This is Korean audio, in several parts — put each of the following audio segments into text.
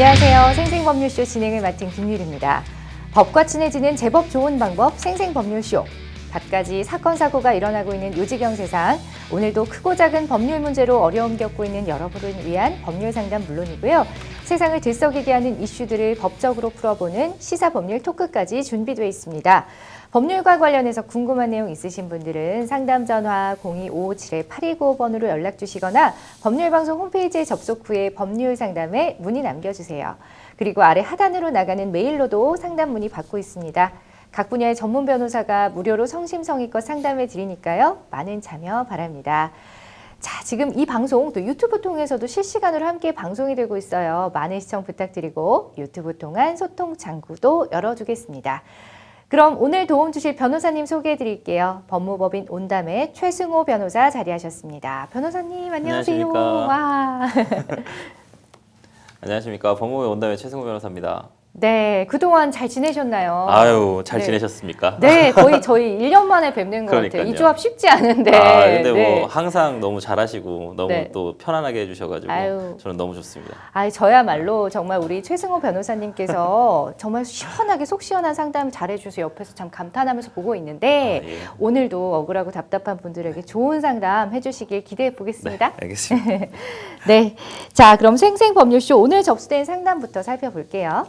안녕하세요. 생생법률쇼 진행을 맡은 김유리입니다. 법과 친해지는 제법 좋은 방법 생생법률쇼. 갖가지 사건 사고가 일어나고 있는 요지경 세상. 오늘도 크고 작은 법률 문제로 어려움 겪고 있는 여러분을 위한 법률 상담 물론이고요. 세상을 들썩이게 하는 이슈들을 법적으로 풀어보는 시사법률 토크까지 준비되어 있습니다. 법률과 관련해서 궁금한 내용 있으신 분들은 상담 전화 02-557-8295번으로 연락 주시거나 법률방송 홈페이지에 접속 후에 법률 상담에 문의 남겨주세요. 그리고 아래 하단으로 나가는 메일로도 상담 문의 받고 있습니다. 각 분야의 전문 변호사가 무료로 성심성의껏 상담해 드리니까요. 많은 참여 바랍니다. 자, 지금 이 방송 또 유튜브 통해서도 실시간으로 함께 방송이 되고 있어요. 많은 시청 부탁드리고 유튜브 통한 소통 창구도 열어두겠습니다. 그럼 오늘 도움 주실 변호사님 소개해 드릴게요. 법무법인 온담의 최승호 변호사 자리하셨습니다. 변호사님 안녕하세요. 안녕하십니까. 와. 안녕하십니까. 법무법인 온담의 최승호 변호사입니다. 네, 그동안 잘 지내셨나요? 아유, 잘 네. 지내셨습니까? 네, 거의 저희 1년 만에 뵙는 것 같아요. 이 조합 쉽지 않은데. 근데 네. 뭐 항상 너무 잘하시고 너무 네. 또 편안하게 해주셔가지고 아유. 저는 너무 좋습니다. 저야말로 정말 우리 최승호 변호사님께서 정말 시원하게 속 시원한 상담 잘해주셔서 옆에서 참 감탄하면서 보고 있는데 예. 오늘도 억울하고 답답한 분들에게 좋은 상담 해주시길 기대해 보겠습니다. 알겠습니다. 네, 자 그럼 생생법률쇼 오늘 접수된 상담부터 살펴볼게요.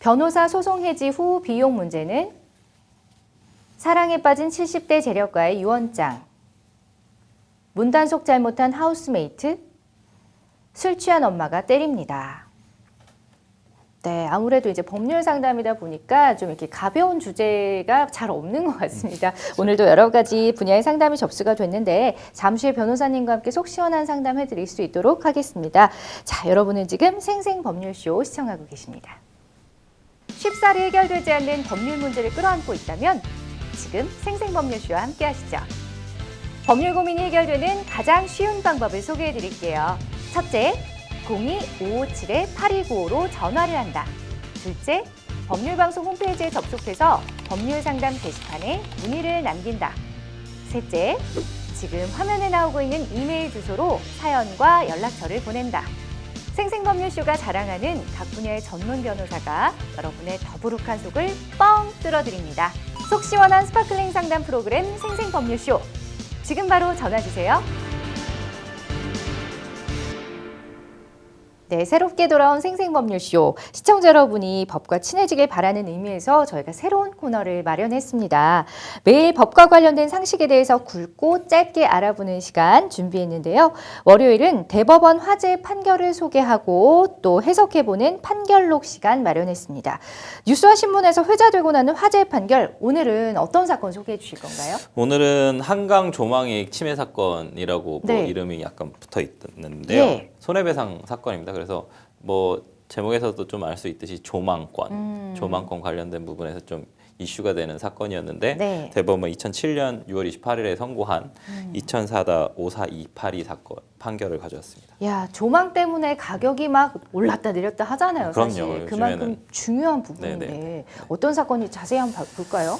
변호사 소송 해지 후 비용 문제는 사랑에 빠진 70대 재력가의 유언장, 문단속 잘못한 하우스메이트, 술 취한 엄마가 때립니다. 네, 아무래도 이제 법률 상담이다 보니까 좀 이렇게 가벼운 주제가 잘 없는 것 같습니다. 오늘도 여러 가지 분야의 상담이 접수가 됐는데 잠시 후에 변호사님과 함께 속 시원한 상담 해드릴 수 있도록 하겠습니다. 자, 여러분은 지금 생생법률쇼 시청하고 계십니다. 쉽사리 해결되지 않는 법률 문제를 끌어안고 있다면 지금 생생법률쇼와 함께 하시죠. 법률 고민이 해결되는 가장 쉬운 방법을 소개해 드릴게요. 첫째, 02-557-8295로 전화를 한다. 둘째, 법률방송 홈페이지에 접속해서 법률상담 게시판에 문의를 남긴다. 셋째, 지금 화면에 나오고 있는 이메일 주소로 사연과 연락처를 보낸다. 생생법률쇼가 자랑하는 각 분야의 전문 변호사가 여러분의 더부룩한 속을 뻥 뚫어드립니다. 속 시원한 스파클링 상담 프로그램 생생법률쇼. 지금 바로 전화 주세요. 네, 새롭게 돌아온 생생법률쇼. 시청자 여러분이 법과 친해지길 바라는 의미에서 저희가 새로운 코너를 마련했습니다. 매일 법과 관련된 상식에 대해서 굵고 짧게 알아보는 시간 준비했는데요. 월요일은 대법원 화재 판결을 소개하고 또 해석해보는 판결록 시간 마련했습니다. 뉴스와 신문에서 회자되고 나는 화재 판결, 오늘은 어떤 사건 소개해 주실 건가요? 오늘은 한강 조망이익 침해 사건이라고 네. 뭐 이름이 약간 붙어 있는데요. 네. 손해배상 사건입니다. 그래서 뭐 제목에서도 좀 알 수 있듯이 조망권, 조망권 관련된 부분에서 좀 이슈가 되는 사건이었는데 네. 대법원 2007년 6월 28일에 선고한 2004-54282 사건 판결을 가져왔습니다. 야, 조망 때문에 가격이 막 올랐다 내렸다 하잖아요. 그럼요. 사실 그만큼 요즘에는. 중요한 부분인데 네네. 어떤 사건이 자세히 한번 볼까요?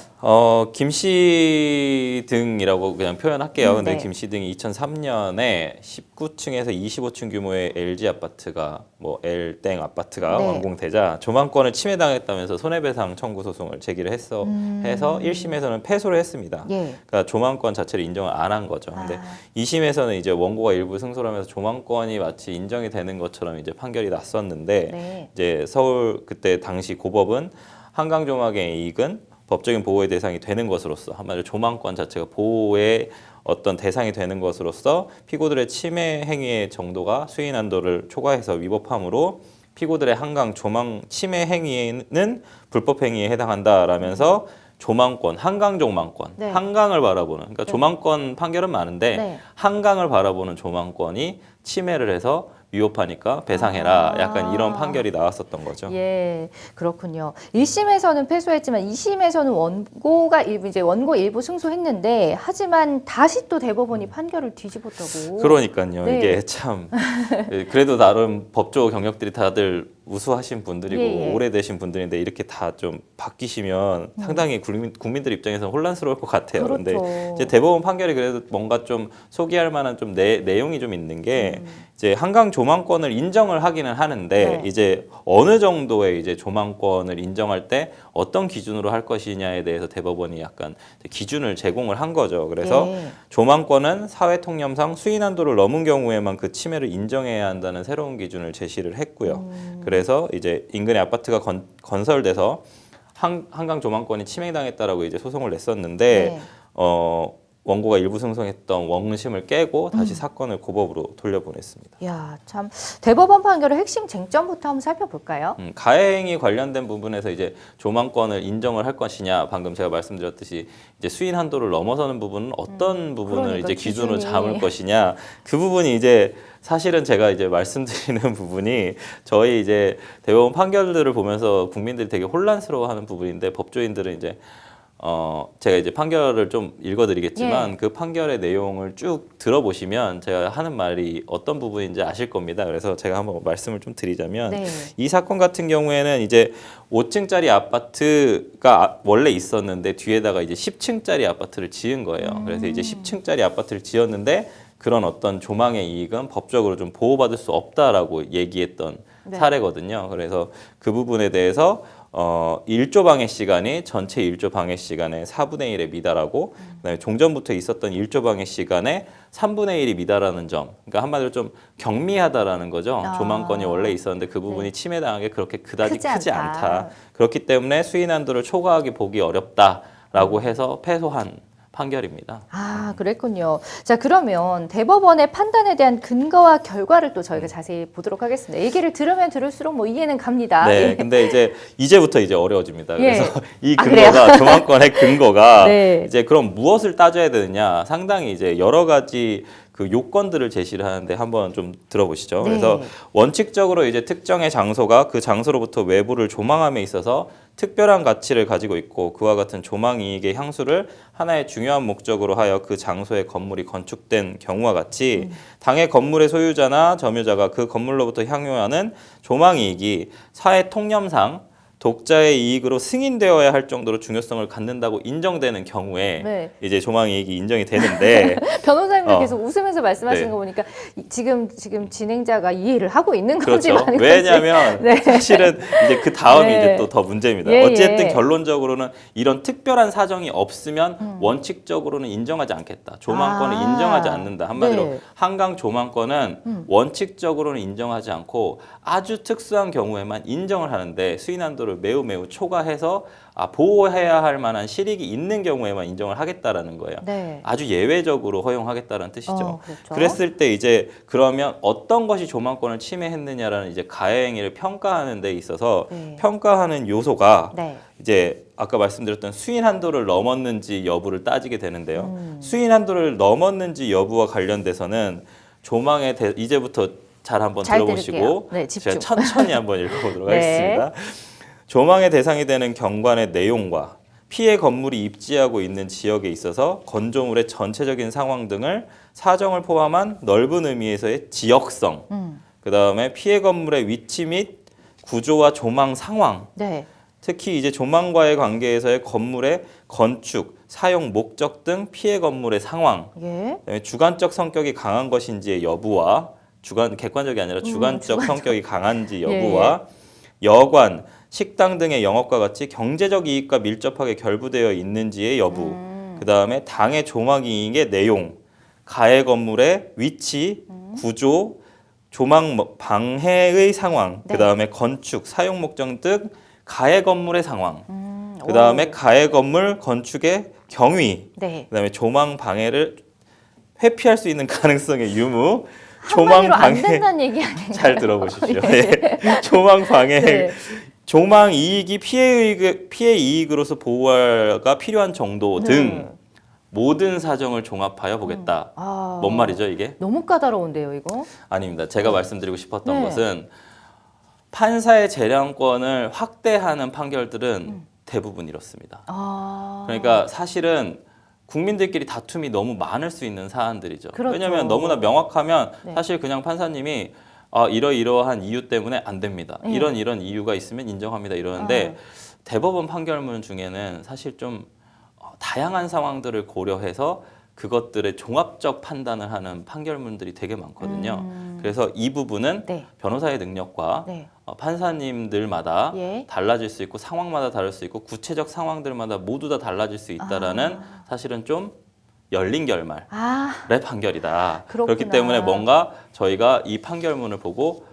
김씨 등이라고 그냥 표현할게요. 근데 네. 김씨 등이 2003년에 19층에서 25층 규모의 LG 아파트가 뭐 L땡 아파트가 네. 완공되자 조망권을 침해당했다면서 손해배상 청구 소송을 제기를 해서 1심에서는 패소를 했습니다. 예. 그러니까 조망권 자체를 인정을 안 한 거죠. 근데 2심에서는 이제 원고가 일부 승소를 하면서 조망권이 마치 인정이 되는 것처럼 이제 판결이 났었는데 네. 이제 서울 그때 당시 고법은 한강 조망의 이익은 법적인 보호의 대상이 되는 것으로서 한마디로 조망권 자체가 보호의 어떤 대상이 되는 것으로서 피고들의 침해 행위의 정도가 수인 한도를 초과해서 위법함으로 피고들의 한강 조망 침해 행위는 불법 행위에 해당한다라면서 조망권, 한강 조망권, 네. 한강을 바라보는 그러니까 네. 조망권 판결은 많은데 네. 한강을 바라보는 조망권이 침해를 해서 위법하니까 배상해라. 아. 약간 이런 판결이 나왔었던 거죠. 예, 그렇군요. 1심에서는 패소했지만 2심에서는 원고 일부 승소했는데 하지만 다시 또 대법원이 판결을 뒤집었다고. 그러니까요. 네. 이게 참 그래도 나름 법조 경력들이 다들 우수하신 분들이고 예, 예. 오래되신 분들인데 이렇게 다 좀 바뀌시면 상당히 국민들 입장에서는 혼란스러울 것 같아요. 그렇죠. 근데 이제 대법원 판결이 그래도 뭔가 좀 소개할 만한 좀 내용이 좀 있는 게 이제 한강 조망권을 인정을 하기는 하는데 네. 이제 어느 정도의 이제 조망권을 인정할 때 어떤 기준으로 할 것이냐에 대해서 대법원이 약간 기준을 제공을 한 거죠. 그래서 예. 조망권은 사회 통념상 수인 한도를 넘은 경우에만 그 침해를 인정해야 한다는 새로운 기준을 제시를 했고요. 그래서 이제 인근에 아파트가 건설돼서 한강 조망권이 침해당했다라고 이제 소송을 냈었는데 네. 원고가 일부 승소했던 원심을 깨고 다시 사건을 고법으로 돌려보냈습니다. 야, 참 대법원 판결의 핵심 쟁점부터 한번 살펴볼까요? 가해행위 관련된 부분에서 이제 조망권을 인정을 할 것이냐, 방금 제가 말씀드렸듯이 이제 수인 한도를 넘어서는 부분은 어떤 부분을 그러니까 이제 기준으로 기준이. 잡을 것이냐, 그 부분이 이제 사실은 제가 이제 말씀드리는 부분이 저희 이제 대법원 판결들을 보면서 국민들이 되게 혼란스러워하는 부분인데 법조인들은 이제 제가 이제 판결을 좀 읽어드리겠지만 예. 그 판결의 내용을 쭉 들어보시면 제가 하는 말이 어떤 부분인지 아실 겁니다. 그래서 제가 한번 말씀을 좀 드리자면 네. 이 사건 같은 경우에는 이제 5층짜리 아파트가 원래 있었는데 뒤에다가 이제 10층짜리 아파트를 지은 거예요. 그래서 이제 10층짜리 아파트를 지었는데 그런 어떤 조망의 이익은 법적으로 좀 보호받을 수 없다라고 얘기했던 네. 사례거든요. 그래서 그 부분에 대해서 1조 방해 시간이 전체 1조 방해 시간의 4분의 1에 미달하고 그다음에 종전부터 있었던 1조 방해 시간의 3분의 1이 미달하는 점. 그러니까 한마디로 좀 경미하다라는 거죠. 아. 조망권이 원래 있었는데 그 부분이 침해당한 게 그렇게 그다지 크지 크지 않다. 않다. 그렇기 때문에 수인 한도를 초과하게 보기 어렵다라고 해서 패소한 판결입니다. 아, 그랬군요. 자, 그러면 대법원의 판단에 대한 근거와 결과를 또 저희가 자세히 보도록 하겠습니다. 얘기를 들으면 들을수록 뭐 이해는 갑니다. 네, 예. 근데 이제부터 이제 어려워집니다. 예. 그래서 이 아, 근거가 조망권의 근거가 네. 이제 그럼 무엇을 따져야 되느냐? 상당히 이제 여러 가지 그 요건들을 제시를 하는데 한번 좀 들어보시죠. 네. 그래서 원칙적으로 이제 특정의 장소가 그 장소로부터 외부를 조망함에 있어서 특별한 가치를 가지고 있고 그와 같은 조망 이익의 향수를 하나의 중요한 목적으로 하여 그 장소에 건물이 건축된 경우와 같이 당의 건물의 소유자나 점유자가 그 건물로부터 향유하는 조망 이익이 사회 통념상 독자의 이익으로 승인되어야 할 정도로 중요성을 갖는다고 인정되는 경우에 네. 이제 조망 이익이 인정이 되는데 변호사님도 어. 계속 웃으면서 말씀하시는 네. 거 보니까 지금 진행자가 이해를 하고 있는 건지 그렇죠. 아닌 건지. 왜냐하면 네. 사실은 이제 그 다음이 네. 이제 또 더 문제입니다. 예, 어쨌든 예. 결론적으로는 이런 특별한 사정이 없으면 원칙적으로는 인정하지 않겠다. 조망권을 아. 인정하지 않는다. 한마디로 네. 한강 조망권은 원칙적으로는 인정하지 않고 아주 특수한 경우에만 인정을 하는데 수인 한도를 매우 초과해서 보호해야 할 만한 실익이 있는 경우에만 인정을 하겠다라는 거예요. 네. 아주 예외적으로 허용하겠다는 뜻이죠. 그렇죠. 그랬을 때 이제 그러면 어떤 것이 조망권을 침해했느냐라는 이제 가해 행위를 평가하는 데 있어서 네. 평가하는 요소가 네. 이제 아까 말씀드렸던 수인 한도를 넘었는지 여부를 따지게 되는데요. 수인 한도를 넘었는지 여부와 관련돼서는 조망에 이제부터 잘 한번 잘 들어보시고 들을게요. 네, 집중. 제가 천천히 한번 읽어보도록 네. 하겠습니다. 조망의 대상이 되는 경관의 내용과 피해 건물이 입지하고 있는 지역에 있어서 건조물의 전체적인 상황 등을 사정을 포함한 넓은 의미에서의 지역성, 그 다음에 피해 건물의 위치 및 구조와 조망 상황, 네. 특히 이제 조망과의 관계에서의 건물의 건축, 사용 목적 등 피해 건물의 상황, 예. 그다음에 주관적 성격이 강한 것인지의 여부와 객관적이 아니라 주관적 성격이 강한지 여부와 여관, 식당 등의 영업과 같이 경제적 이익과 밀접하게 결부되어 있는지의 여부, 그 다음에 당의 조망 이익의 내용, 가해 건물의 위치, 구조, 조망 방해의 상황, 네. 그 다음에 건축, 사용 목적 등 가해 건물의 상황, 그 오. 다음에 가해 건물 건축의 경위, 네. 그 다음에 조망 방해를 회피할 수 있는 가능성의 유무, 한마디로 안 된다는 얘기 아닌가요? 잘 들어보십시오. 예. 조망 방해, 네. 조망 이익이 피해 이익으로서 보호가 필요한 정도 등 모든 사정을 종합하여 보겠다. 아. 뭔 말이죠 이게? 너무 까다로운데요, 이거? 아닙니다. 제가 말씀드리고 싶었던 네. 것은 판사의 재량권을 확대하는 판결들은 대부분 이렇습니다. 아. 그러니까 사실은 국민들끼리 다툼이 너무 많을 수 있는 사안들이죠. 그렇죠. 왜냐하면 너무나 명확하면 네. 사실 그냥 판사님이 이러이러한 이유 때문에 안 됩니다. 네. 이런 이유가 있으면 인정합니다. 이러는데 대법원 판결문 중에는 사실 좀 다양한 상황들을 고려해서 그것들의 종합적 판단을 하는 판결문들이 되게 많거든요. 그래서 이 부분은 네. 변호사의 능력과 네. 판사님들마다 예. 달라질 수 있고 상황마다 다를 수 있고 구체적 상황들마다 모두 다 달라질 수 있다라는 사실은 좀 열린 결말의 아, 판결이다. 그렇구나. 그렇기 때문에 뭔가 저희가 이 판결문을 보고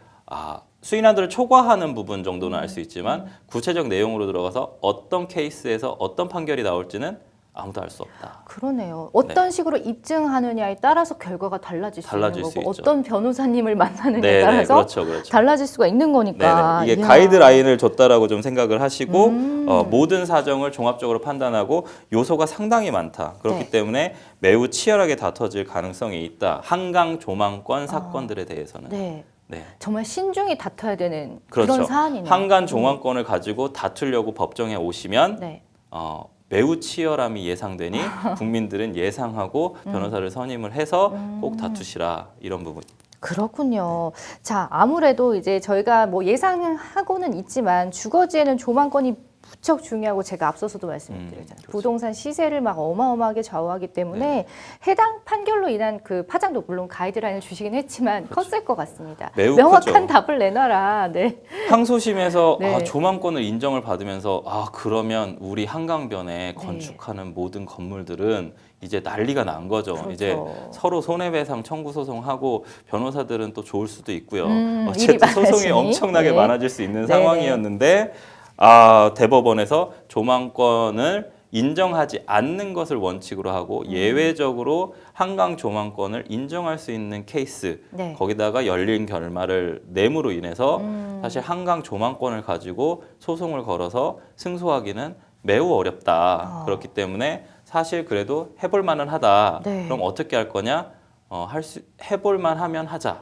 수인안들을 초과하는 부분 정도는 알 수 있지만 구체적 내용으로 들어가서 어떤 케이스에서 어떤 판결이 나올지는 아무도 알 수 없다. 그러네요. 어떤 식으로 입증하느냐에 따라서 결과가 달라질 수 달라질 있는 수 거고 있죠. 어떤 변호사님을 만나느냐에 네, 따라서 그렇죠, 그렇죠. 달라질 수가 있는 거니까. 네네. 이게 이야. 가이드라인을 줬다라고 좀 생각을 하시고 모든 사정을 종합적으로 판단하고 요소가 상당히 많다. 그렇기 네. 때문에 매우 치열하게 다퉈질 가능성이 있다. 한강 조망권 사건들에 대해서는. 네. 네. 정말 신중히 다퉈야 되는 그렇죠. 그런 사안이네요. 한강 조망권을 가지고 다투려고 법정에 오시면 네. 매우 치열함이 예상되니 국민들은 예상하고 변호사를 선임을 해서 꼭 다투시라 이런 부분. 그렇군요. 자, 아무래도 이제 저희가 뭐 예상하고는 있지만 주거지에는 조망권이 무척 중요하고 제가 앞서서도 말씀드렸잖아요. 그렇죠. 부동산 시세를 막 어마어마하게 좌우하기 때문에 네. 해당 판결로 인한 그 파장도 물론 가이드라인을 주시긴 했지만 컸을 것 같습니다. 매우 명확한 크죠. 답을 내놔라. 네. 항소심에서 네. 조망권을 인정을 받으면서 그러면 우리 한강변에 건축하는 모든 건물들은 이제 난리가 난 거죠. 그렇죠. 이제 서로 손해배상 청구 소송하고 변호사들은 또 좋을 수도 있고요. 일이 어쨌든 소송이 많아지니. 엄청나게 네. 많아질 수 있는 네네. 상황이었는데 대법원에서 조망권을 인정하지 않는 것을 원칙으로 하고 예외적으로 한강 조망권을 인정할 수 있는 케이스 네. 거기다가 열린 결말을 내므로 인해서 사실 한강 조망권을 가지고 소송을 걸어서 승소하기는 매우 어렵다. 그렇기 때문에 사실 그래도 해볼 만은 하다. 네. 그럼 어떻게 할 거냐? 해볼 만하면 하자.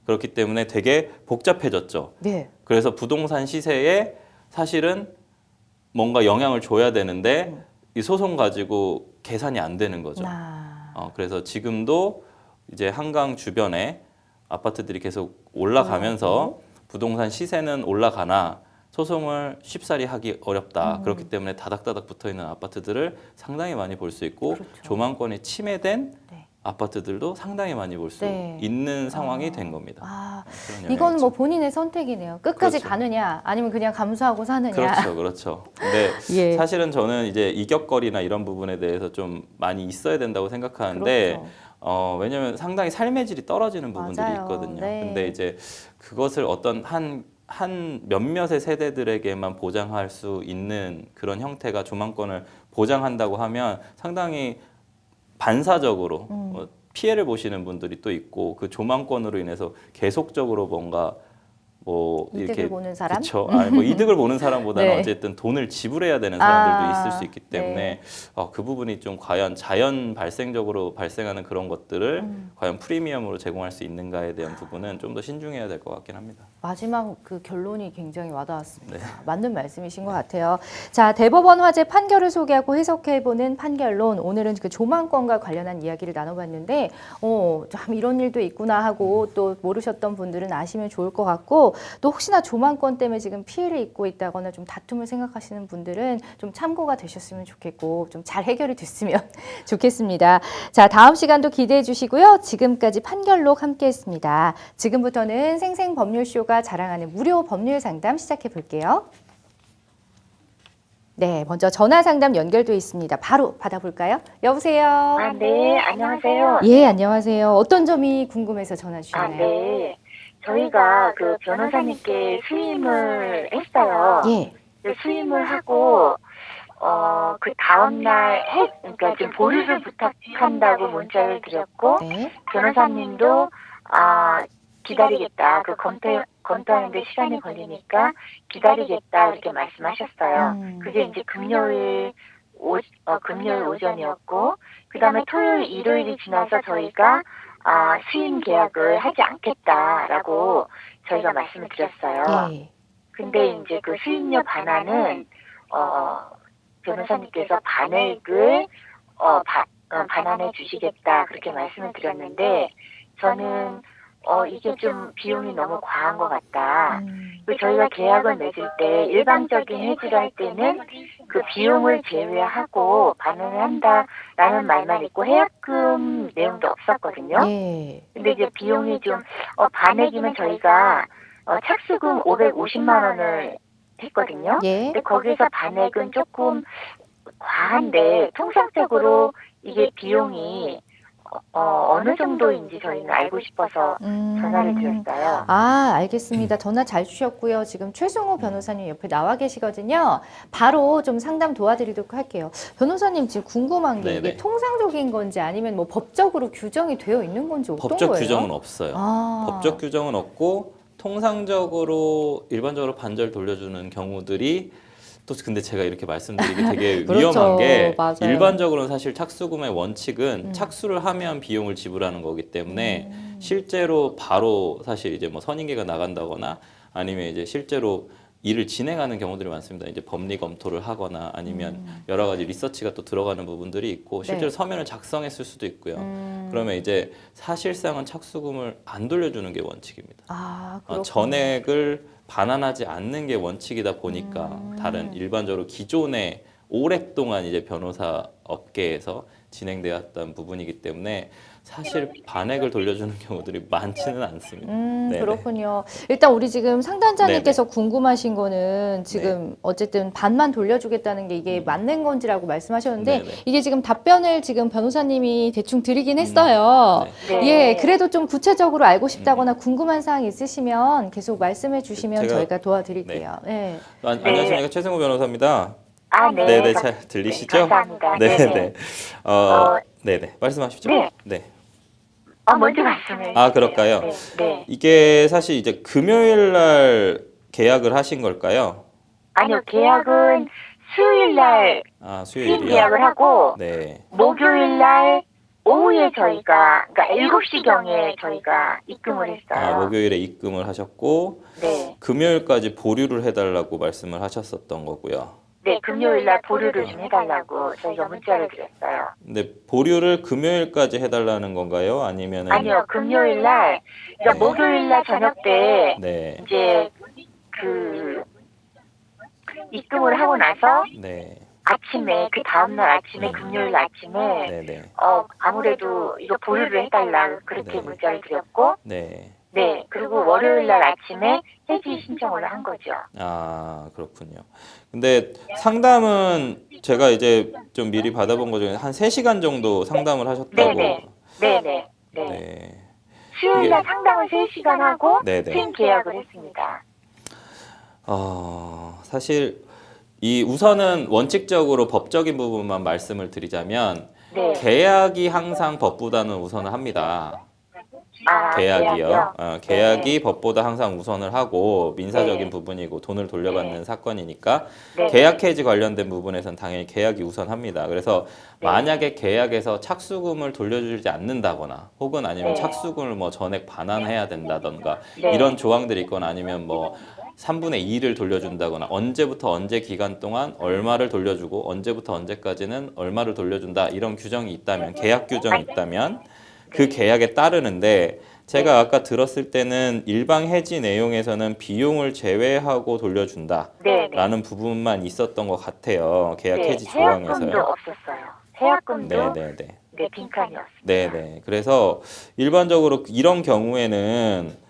그렇기 때문에 되게 복잡해졌죠. 네. 그래서 부동산 시세에 사실은 뭔가 영향을 줘야 되는데 이 소송 가지고 계산이 안 되는 거죠. 그래서 지금도 이제 한강 주변에 아파트들이 계속 올라가면서 부동산 시세는 올라가나 소송을 쉽사리 하기 어렵다. 그렇기 때문에 다닥다닥 붙어 있는 아파트들을 상당히 많이 볼 수 있고 그렇죠. 조망권이 침해된 네. 아파트들도 상당히 많이 볼 수 네. 있는 상황이 된 겁니다. 그런 이건 뭐 영향이죠. 본인의 선택이네요. 끝까지 그렇죠. 가느냐, 아니면 그냥 감수하고 사느냐. 그렇죠, 그렇죠. 근데 예. 사실은 저는 이제 이격거리나 이런 부분에 대해서 좀 많이 있어야 된다고 생각하는데, 그렇죠. 왜냐하면 상당히 삶의 질이 떨어지는 부분들이 맞아요. 있거든요. 네. 근데 이제 그것을 어떤 한 몇몇의 세대들에게만 보장할 수 있는 그런 형태가 조망권을 보장한다고 하면 상당히 반사적으로 피해를 보시는 분들이 또 있고 그 조망권으로 인해서 계속적으로 뭔가 뭐 이득을 이렇게 보는 사람? 그쵸. 뭐 이득을 보는 사람보다는 네. 어쨌든 돈을 지불해야 되는 사람들도 아, 있을 수 있기 때문에 네. 그 부분이 좀 과연 자연 발생적으로 발생하는 그런 것들을 과연 프리미엄으로 제공할 수 있는가에 대한 부분은 좀 더 신중해야 될 것 같긴 합니다. 마지막 그 결론이 굉장히 와닿았습니다. 네. 맞는 말씀이신 것 같아요. 자, 대법원 화재 판결을 소개하고 해석해보는 판결론. 오늘은 그 조망권과 관련한 이야기를 나눠봤는데, 참 이런 일도 있구나 하고 또 모르셨던 분들은 아시면 좋을 것 같고, 또 혹시나 조망권 때문에 지금 피해를 입고 있다거나 좀 다툼을 생각하시는 분들은 좀 참고가 되셨으면 좋겠고, 좀 잘 해결이 됐으면 좋겠습니다. 자, 다음 시간도 기대해 주시고요. 지금까지 판결록 함께 했습니다. 지금부터는 생생법률쇼가 자랑하는 무료 법률 상담 시작해 볼게요. 네, 먼저 전화 상담 연결돼 있습니다. 바로 받아볼까요? 여보세요? 네, 안녕하세요. 예, 안녕하세요. 어떤 점이 궁금해서 전화 주셨나요? 네. 저희가 그 변호사님께 수임을 했어요. 예. 그 수임을 하고, 그 다음날 그러니까 지금 보류를 부탁한다고 문자를 드렸고, 네. 변호사님도, 기다리겠다. 그 검토하는데 시간이 걸리니까 기다리겠다. 이렇게 말씀하셨어요. 그게 이제 금요일 오전이었고, 그 다음에 토요일, 일요일이 지나서 저희가 수임 계약을 하지 않겠다라고 저희가 말씀을 드렸어요. 예. 근데 이제 그 수임료 반환은, 변호사님께서 반액을, 반환해 주시겠다. 그렇게 말씀을 드렸는데, 저는, 이게 좀 비용이 너무 과한 것 같다. 음. 그 저희가 계약을 맺을 때 일반적인 해지를 할 때는 그 비용을 제외하고 반환을 한다라는 말만 있고 해약금 내용도 없었거든요. 예. 근데 이제 비용이 좀 반액이면 저희가 착수금 550만 원을 했거든요. 예. 근데 거기서 반액은 조금 과한데 통상적으로 이게 비용이 어느 정도인지 저희는 알고 싶어서 전화를 드렸어요. 아, 알겠습니다. 전화 잘 주셨고요. 지금 최승호 변호사님 옆에 나와 계시거든요. 바로 좀 상담 도와드리도록 할게요. 변호사님 지금 궁금한 게 네네. 이게 통상적인 건지 아니면 뭐 법적으로 규정이 되어 있는 건지 어떤 법적 거예요? 규정은 없어요. 아. 법적 규정은 없고 통상적으로 일반적으로 반절 돌려주는 경우들이 또 근데 제가 이렇게 말씀드리기 되게 그렇죠. 위험한 게 맞아요. 일반적으로는 사실 착수금의 원칙은 착수를 하면 비용을 지불하는 거기 때문에 실제로 바로 사실 이제 뭐 선임계가 나간다거나 아니면 이제 실제로 일을 진행하는 경우들이 많습니다. 이제 법리 검토를 하거나 아니면 여러 가지 리서치가 또 들어가는 부분들이 있고 실제로 네. 서면을 작성했을 수도 있고요. 그러면 이제 사실상은 착수금을 안 돌려주는 게 원칙입니다. 아, 그렇군요. 전액을 반환하지 않는 게 원칙이다 보니까 다른 일반적으로 기존에 오랫동안 이제 변호사 업계에서 진행되었던 부분이기 때문에 사실 반액을 돌려주는 경우들이 많지는 않습니다. 네네. 그렇군요. 일단 우리 지금 상담자님께서 궁금하신 거는 지금 네. 어쨌든 반만 돌려주겠다는 게 이게 맞는 건지라고 말씀하셨는데 네네. 이게 지금 답변을 지금 변호사님이 대충 드리긴 했어요. 네. 예, 그래도 좀 구체적으로 알고 싶다거나 궁금한 사항 있으시면 계속 말씀해 주시면 제가- 저희가 도와드릴게요. 네. 안녕하십니까. 최승호 변호사입니다. 네. 네네, 잘 들리시죠? 감사합니다. 네네. 네네. 말씀하십시오. 네. 네. 먼저 말씀해 아, 그럴까요? 주세요. 네. 이게 사실 이제 금요일 날 계약을 하신 걸까요? 아니요, 계약은 수요일 날 아, 시임 수요일이요? 계약을 하고 네. 목요일 날 오후에 저희가 그러니까 7시경에 저희가 입금을 했어요. 아, 목요일에 입금을 하셨고 네. 금요일까지 보류를 해달라고 말씀을 하셨었던 거고요. 네, 금요일 날 보류를 좀 해달라고 저희가 문자를 드렸어요. 근데 보류를 금요일까지 해달라는 건가요? 아니면은 아니요, 금요일 날, 그러니까 네. 목요일 날 저녁 때 네, 이제 그 입금을 하고 나서 네, 아침에 그 다음 날 아침에 금요일 아침에 네, 네, 아무래도 이거 보류를 해달라 그렇게 네. 문자를 드렸고, 네. 네, 그리고 월요일 날 아침에 해지 신청을 한 거죠. 아, 그렇군요. 근데 상담은 제가 이제 좀 미리 받아본 거 중에 한 3시간 정도 상담을 하셨다고. 네네. 네네. 네. 네. 수요일 날 상담을 3시간 하고 네네. 수임 계약을 했습니다. 사실 이 우선은 원칙적으로 법적인 부분만 말씀을 드리자면 네. 계약이 항상 법보다는 우선을 합니다. 계약이요. 계약이 법보다 항상 우선을 하고 민사적인 네. 부분이고 돈을 돌려받는 사건이니까 네. 계약 해지 관련된 부분에서는 당연히 계약이 우선합니다. 그래서 네. 만약에 계약에서 착수금을 돌려주지 않는다거나 혹은 아니면 네. 착수금을 뭐 전액 반환해야 된다던가 네. 이런 조항들이 있거나 아니면 뭐 3분의 2를 돌려준다거나 언제부터 언제 기간 동안 얼마를 돌려주고 언제부터 언제까지는 얼마를 돌려준다 이런 규정이 있다면 계약 규정이 있다면 그 계약에 따르는데 제가 아까 들었을 때는 일방 해지 내용에서는 비용을 제외하고 돌려준다라는 네. 부분만 있었던 것 같아요. 계약 네. 해지 해약금도 조항에서요. 없었어요. 해약금도 네네네. 네, 빈칸이었습니다. 네네. 그래서 일반적으로 이런 경우에는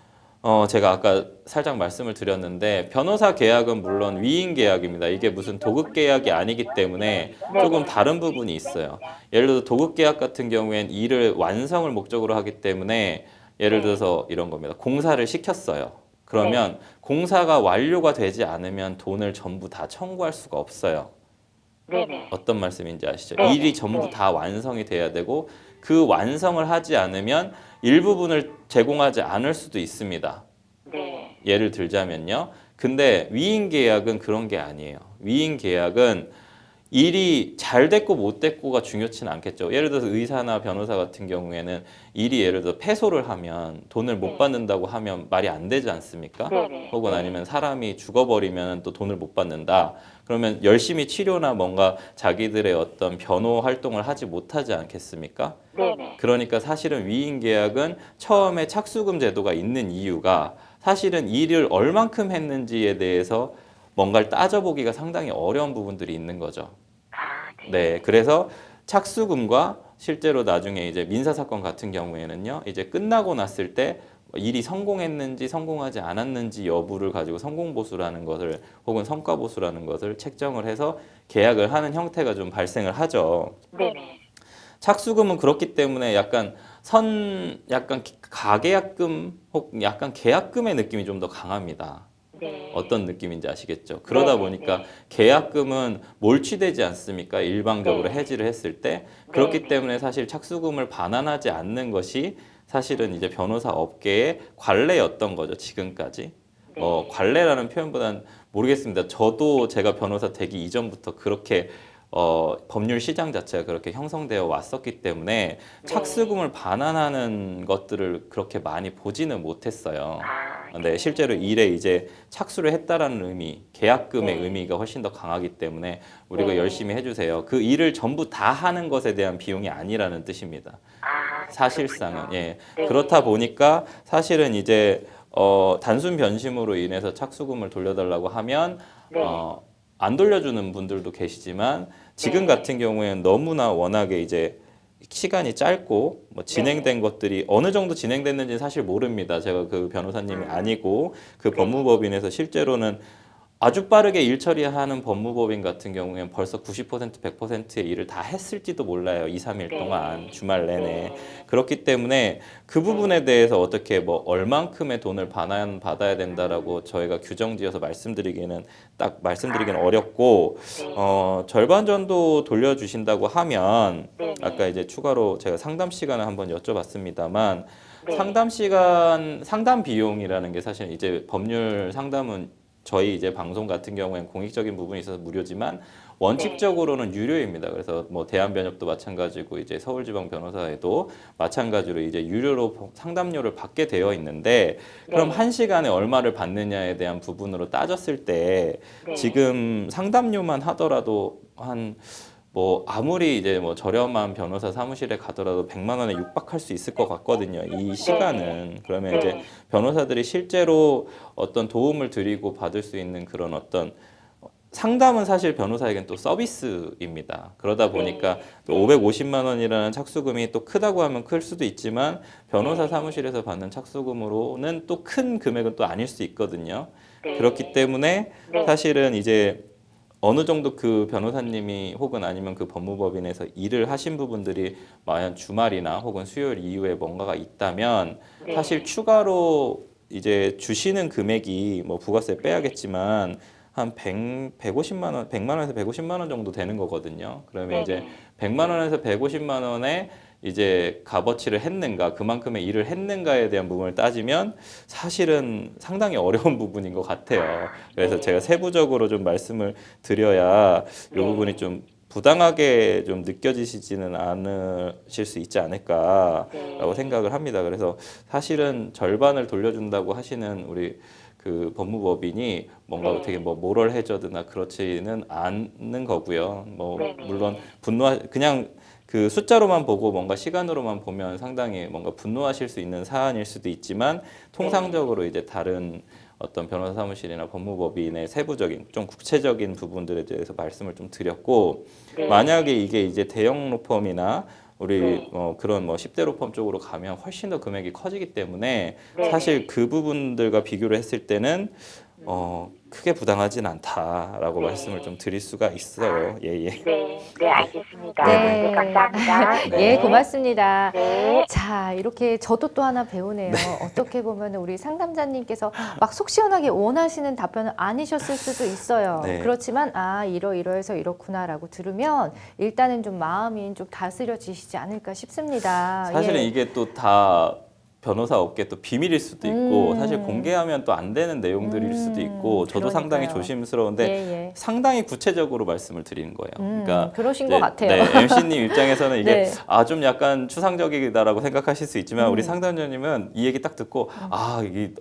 제가 아까 살짝 말씀을 드렸는데 변호사 계약은 물론 위임 계약입니다. 이게 무슨 도급 계약이 아니기 때문에 조금 다른 부분이 있어요. 예를 들어 도급 계약 같은 경우엔 일을 완성을 목적으로 하기 때문에 예를 들어서 이런 겁니다. 공사를 시켰어요. 그러면 공사가 완료가 되지 않으면 돈을 전부 다 청구할 수가 없어요. 네네. 어떤 말씀인지 아시죠? 네. 일이 전부 네. 다 완성이 돼야 되고 그 완성을 하지 않으면 일부분을 제공하지 않을 수도 있습니다. 네. 예를 들자면요. 근데 위임 계약은 그런 게 아니에요. 위임 계약은 일이 잘 됐고 못 됐고가 중요치는 않겠죠. 예를 들어서 의사나 변호사 같은 경우에는 일이 예를 들어 패소를 하면 돈을 못 네. 받는다고 하면 말이 안 되지 않습니까? 네네. 혹은 네. 아니면 사람이 죽어버리면 또 돈을 못 받는다. 그러면 열심히 치료나 뭔가 자기들의 어떤 변호 활동을 하지 못하지 않겠습니까? 네네. 그러니까 사실은 위임 계약은 처음에 착수금 제도가 있는 이유가 사실은 일을 얼만큼 했는지에 대해서 뭔가를 따져보기가 상당히 어려운 부분들이 있는 거죠. 아, 네. 네, 그래서 착수금과 실제로 나중에 이제 민사 사건 같은 경우에는요, 이제 끝나고 났을 때 일이 성공했는지 성공하지 않았는지 여부를 가지고 성공 보수라는 것을 혹은 성과 보수라는 것을 책정을 해서 계약을 하는 형태가 좀 발생을 하죠. 네네. 착수금은 그렇기 때문에 약간 가계약금 혹 약간 계약금의 느낌이 좀 더 강합니다. 네. 어떤 느낌인지 아시겠죠? 그러다 네, 보니까 네. 계약금은 몰취되지 않습니까? 일방적으로 네. 해지를 했을 때. 그렇기 네. 때문에 사실 착수금을 반환하지 않는 것이 사실은 이제 변호사 업계의 관례였던 거죠, 지금까지. 네. 관례라는 표현보다는 모르겠습니다. 저도 제가 변호사 되기 이전부터 그렇게 법률 시장 자체가 그렇게 형성되어 왔었기 때문에 착수금을 반환하는 것들을 그렇게 많이 보지는 못했어요. 아, 네, 실제로 일에 이제 착수를 했다라는 의미, 계약금의 네. 의미가 훨씬 더 강하기 때문에 우리가 네. 열심히 해주세요. 그 일을 전부 다 하는 것에 대한 비용이 아니라는 뜻입니다. 아, 사실상은. 그렇군요. 예. 네. 그렇다 보니까 사실은 이제 단순 변심으로 인해서 착수금을 돌려달라고 하면 네. 안 돌려주는 분들도 계시지만 지금 네. 같은 경우에는 너무나 워낙에 이제 시간이 짧고 뭐 진행된 것들이 어느 정도 진행됐는지 사실 모릅니다. 제가 그 변호사님이 아니고 그 네. 법무법인에서 실제로는 아주 빠르게 일 처리하는 법무법인 같은 경우에는 벌써 90% 100%의 일을 다 했을지도 몰라요. 2, 3일 네. 동안 주말 내내. 네. 그렇기 때문에 그 부분에 대해서 어떻게 뭐 얼만큼의 돈을 반환받아야 된다라고 저희가 규정 지어서 말씀드리기는 어렵고 네. 절반 정도 돌려주신다고 하면 네. 아까 이제 추가로 제가 상담 시간을 한번 여쭤봤습니다만 네. 상담 비용이라는 게 사실 이제 법률 상담은 저희 이제 방송 같은 경우에는 공익적인 부분이 있어서 무료지만 원칙적으로는 유료입니다. 그래서 뭐 대한변협도 마찬가지고 이제 서울지방변호사에도 마찬가지로 이제 유료로 상담료를 받게 되어 있는데 그럼 네. 한 시간에 얼마를 받느냐에 대한 부분으로 따졌을 때 네. 지금 상담료만 하더라도 뭐 아무리 이제 뭐 저렴한 변호사 사무실에 가더라도 100만 원에 육박할 수 있을 것 같거든요. 이 시간은. 그러면 이제 네. 변호사들이 실제로 어떤 도움을 드리고 받을 수 있는 그런 어떤 상담은 사실 변호사에겐 또 서비스입니다. 그러다 보니까 또 550만 원이라는 착수금이 또 크다고 하면 클 수도 있지만 변호사 사무실에서 받는 착수금으로는 또 큰 금액은 또 아닐 수 있거든요. 네. 그렇기 때문에 네. 사실은 이제 어느 정도 그 변호사님이 혹은 아니면 그 법무법인에서 일을 하신 부분들이 만약 주말이나 혹은 수요일 이후에 뭔가가 있다면 네. 사실 추가로 이제 주시는 금액이 뭐 부가세 빼야겠지만 한 150만 원, 100만 원에서 150만 원 정도 되는 거거든요. 그러면 이제 100만 원에서 150만 원에 이제 값어치를 했는가, 그만큼의 일을 했는가에 대한 부분을 따지면 사실은 상당히 어려운 부분인 것 같아요. 그래서 제가 세부적으로 좀 말씀을 드려야 이 부분이 좀 부당하게 좀 느껴지시지는 않으실 수 있지 않을까라고 생각을 합니다. 그래서 사실은 절반을 돌려준다고 하시는 우리 그 법무법인이 뭔가 되게 뭐 모럴 해저드나 그렇지는 않는 거고요. 뭐 물론 그냥 그 숫자로만 보고 뭔가 시간으로만 보면 상당히 뭔가 분노하실 수 있는 사안일 수도 있지만 통상적으로 이제 다른 어떤 변호사 사무실이나 법무법인의 세부적인 좀 구체적인 부분들에 대해서 말씀을 좀 드렸고 만약에 이게 이제 대형 로펌이나 우리 그런 뭐 10대 로펌 쪽으로 가면 훨씬 더 금액이 커지기 때문에 사실 그 부분들과 비교를 했을 때는 크게 부당하진 않다라고 말씀을 좀 드릴 수가 있어요. 예, 예. 네. 네, 알겠습니다. 네. 네, 감사합니다. 예, 고맙습니다. 네. 자, 이렇게 저도 또 하나 배우네요. 어떻게 보면 우리 상담자님께서 막 속 시원하게 원하시는 답변은 아니셨을 수도 있어요. 네. 그렇지만 이러이러해서 이렇구나라고 들으면 일단은 좀 마음이 좀 다스려지시지 않을까 싶습니다. 사실은 예. 이게 또 다 변호사 업계 또 비밀일 수도 있고 사실 공개하면 또 안 되는 내용들일 수도 있고 저도 상당히 그러니까요. 조심스러운데 예. 상당히 구체적으로 말씀을 드리는 거예요. 그러니까 그러신 이제, 것 같아요. 네, MC님 입장에서는 이게 네. 좀 약간 추상적이다라고 생각하실 수 있지만 우리 상담자님은 이 얘기 딱 듣고 이게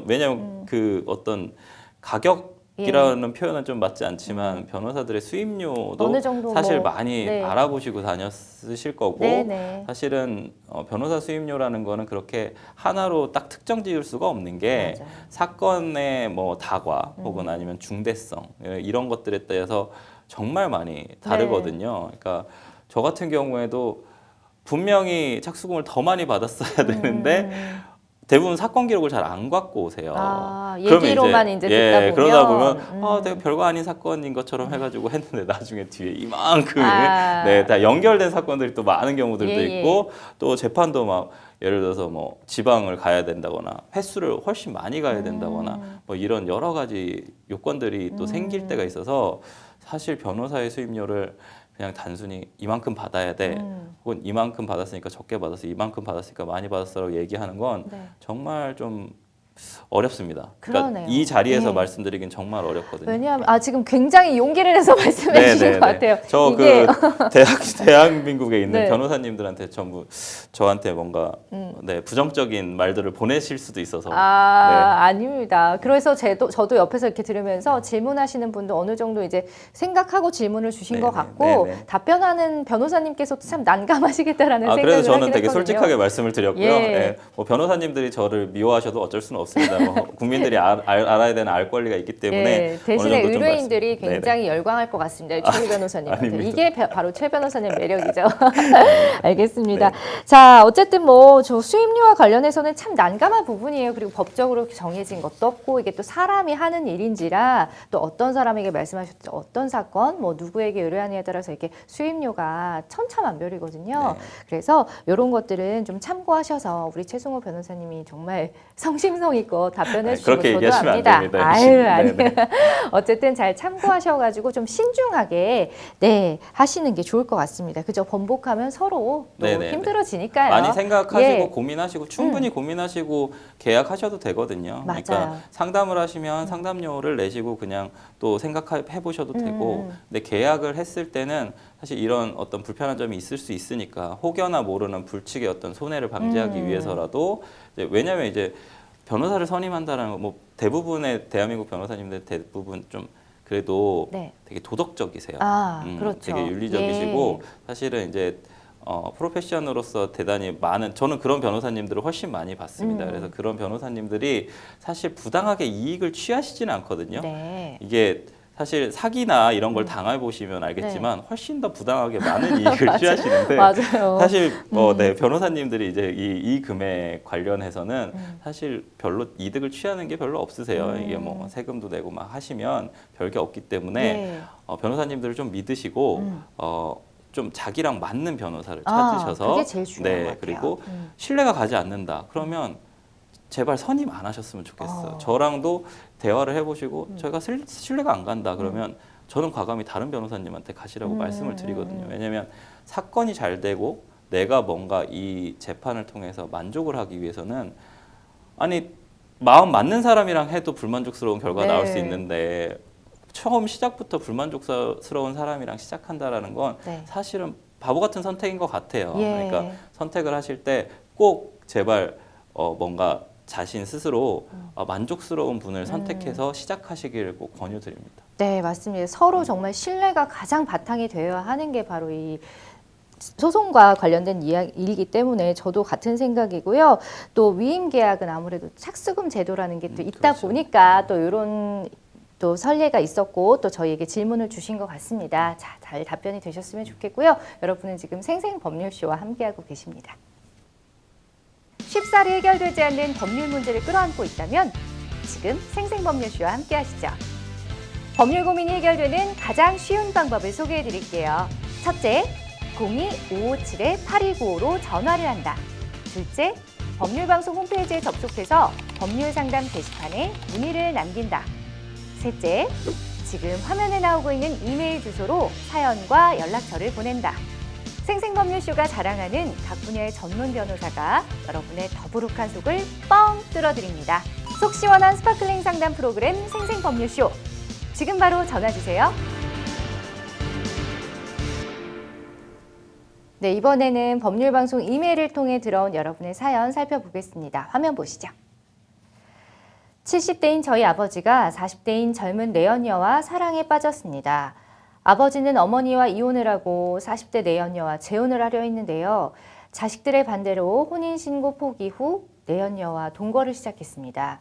왜냐면 그 어떤 가격이라는 표현은 좀 맞지 않지만 변호사들의 수임료도 어느 정도 사실 뭐, 많이 네. 알아보시고 다녔으실 거고 네네. 사실은 변호사 수임료라는 거는 그렇게 하나로 딱 특정 지을 수가 없는 게 맞아요. 사건의 뭐 다과 혹은 아니면 중대성 이런 것들에 따라서 정말 많이 다르거든요. 그러니까 저 같은 경우에도 분명히 착수금을 더 많이 받았어야 되는데 대부분 사건 기록을 잘 안 갖고 오세요. 그러면 얘기로만 이제 듣다 보면 그러다 보면 내가 별거 아닌 사건인 것처럼 해가지고 했는데 나중에 뒤에 이만큼 다 연결된 사건들이 또 많은 경우들도 예. 있고 또 재판도 막 예를 들어서 뭐 지방을 가야 된다거나 횟수를 훨씬 많이 가야 된다거나 뭐 이런 여러 가지 요건들이 또 생길 때가 있어서 사실 변호사의 수임료를 그냥 단순히 이만큼 받아야 돼 혹은 이만큼 받았으니까 적게 받았어 이만큼 받았으니까 많이 받았어라고 얘기하는 건 정말 좀 어렵습니다. 그러니까 그러네요. 이 자리에서 예. 말씀드리긴 정말 어렵거든요. 왜냐하면 지금 굉장히 용기를 내서 말씀해 주신 것 같아요. 저 이게 대한민국에 있는 네. 변호사님들한테 전부 저한테 뭔가 부정적인 말들을 보내실 수도 있어서 아닙니다. 그래서 저도 옆에서 이렇게 들으면서 질문하시는 분도 어느 정도 이제 생각하고 질문을 주신 것 같고 답변하는 변호사님께서도 참 난감하시겠다라는 생각을 그래서 저는 하긴 되게 했거든요. 솔직하게 말씀을 드렸고요. 예. 뭐 변호사님들이 저를 미워하셔도 어쩔 수는 없습니다. 뭐 국민들이 알아야 되는 알 권리가 있기 때문에 대신에 어느 정도 좀 의뢰인들이 네네. 굉장히 열광할 것 같습니다. 최 변호사님한테. 아닙니다. 이게 바로 최 변호사님 매력이죠. 알겠습니다. 자, 어쨌든 뭐 저 수임료와 관련해서는 참 난감한 부분이에요. 그리고 법적으로 정해진 것도 없고 이게 또 사람이 하는 일인지라 또 어떤 사람에게 말씀하셨죠. 어떤 사건, 뭐 누구에게 의뢰하느냐에 따라서 이렇게 수임료가 천차만별이거든요. 그래서 이런 것들은 좀 참고하셔서 우리 최승호 변호사님이 정말 성심성의껏 답변해 주시고 그렇게 저도 얘기하시면 압니다. 안 됩니다. 아니에요. 어쨌든 잘 참고하셔가지고 좀 신중하게 하시는 게 좋을 것 같습니다. 그죠? 번복하면 서로 또 힘들어지니까요. 많이 생각하시고 고민하시고 충분히 고민하시고 계약하셔도 되거든요. 맞아요. 그러니까 상담을 하시면 상담료를 내시고 그냥 또 생각해 보셔도 되고 근데 계약을 했을 때는 사실 이런 어떤 불편한 점이 있을 수 있으니까 혹여나 모르는 불측의 어떤 손해를 방지하기 위해서라도 왜냐하면 이제 변호사를 선임한다는 거 뭐 대부분의 대한민국 변호사님들 대부분 좀 그래도 되게 도덕적이세요. 그렇죠. 되게 윤리적이시고 사실은 이제 프로페셔널로서 대단히 많은 저는 그런 변호사님들을 훨씬 많이 봤습니다. 그래서 그런 변호사님들이 사실 부당하게 이익을 취하시지는 않거든요. 이게 사실 사기나 이런 걸 당해 보시면 알겠지만 훨씬 더 부당하게 많은 이익을 취하시는데 맞아요. 사실 변호사님들이 이제 이 금액 관련해서는 사실 별로 이득을 취하는 게 별로 없으세요. 이게 뭐 세금도 내고 막 하시면 별게 없기 때문에 변호사님들을 좀 믿으시고 좀 자기랑 맞는 변호사를 찾으셔서 그게 제일 중요한 것 같아요. 그리고 신뢰가 가지 않는다. 그러면 제발 선임 안 하셨으면 좋겠어요. 저랑도 대화를 해보시고 저희가 신뢰가 안 간다 그러면 저는 과감히 다른 변호사님한테 가시라고 말씀을 드리거든요. 왜냐하면 사건이 잘 되고 내가 뭔가 이 재판을 통해서 만족을 하기 위해서는 마음 맞는 사람이랑 해도 불만족스러운 결과가 나올 수 있는데 처음 시작부터 불만족스러운 사람이랑 시작한다라는 건 사실은 바보 같은 선택인 것 같아요. 그러니까 선택을 하실 때 꼭 제발 뭔가 자신 스스로 만족스러운 분을 선택해서 시작하시기를 꼭 권유드립니다. 네, 맞습니다. 서로 정말 신뢰가 가장 바탕이 되어야 하는 게 바로 이 소송과 관련된 일이기 때문에 저도 같은 생각이고요. 또 위임 계약은 아무래도 착수금 제도라는 게 또 있다 보니까 또 이런 또 선례가 있었고 또 저희에게 질문을 주신 것 같습니다. 자, 잘 답변이 되셨으면 좋겠고요. 여러분은 지금 생생법률쇼와 함께하고 계십니다. 쉽사리 해결되지 않는 법률 문제를 끌어안고 있다면 지금 생생법률쇼와 함께하시죠. 법률 고민이 해결되는 가장 쉬운 방법을 소개해드릴게요. 첫째, 02-557-8295로 전화를 한다. 둘째, 법률방송 홈페이지에 접속해서 법률상담 게시판에 문의를 남긴다. 셋째, 지금 화면에 나오고 있는 이메일 주소로 사연과 연락처를 보낸다. 생생법률쇼가 자랑하는 각 분야의 전문 변호사가 여러분의 더부룩한 속을 뻥 뚫어드립니다. 속 시원한 스파클링 상담 프로그램 생생법률쇼. 지금 바로 전화주세요. 네, 이번에는 법률방송 이메일을 통해 들어온 여러분의 사연 살펴보겠습니다. 화면 보시죠. 70대인 저희 아버지가 40대인 젊은 내연녀와 사랑에 빠졌습니다. 아버지는 어머니와 이혼을 하고 40대 내연녀와 재혼을 하려 했는데요. 자식들의 반대로 혼인신고 포기 후 내연녀와 동거를 시작했습니다.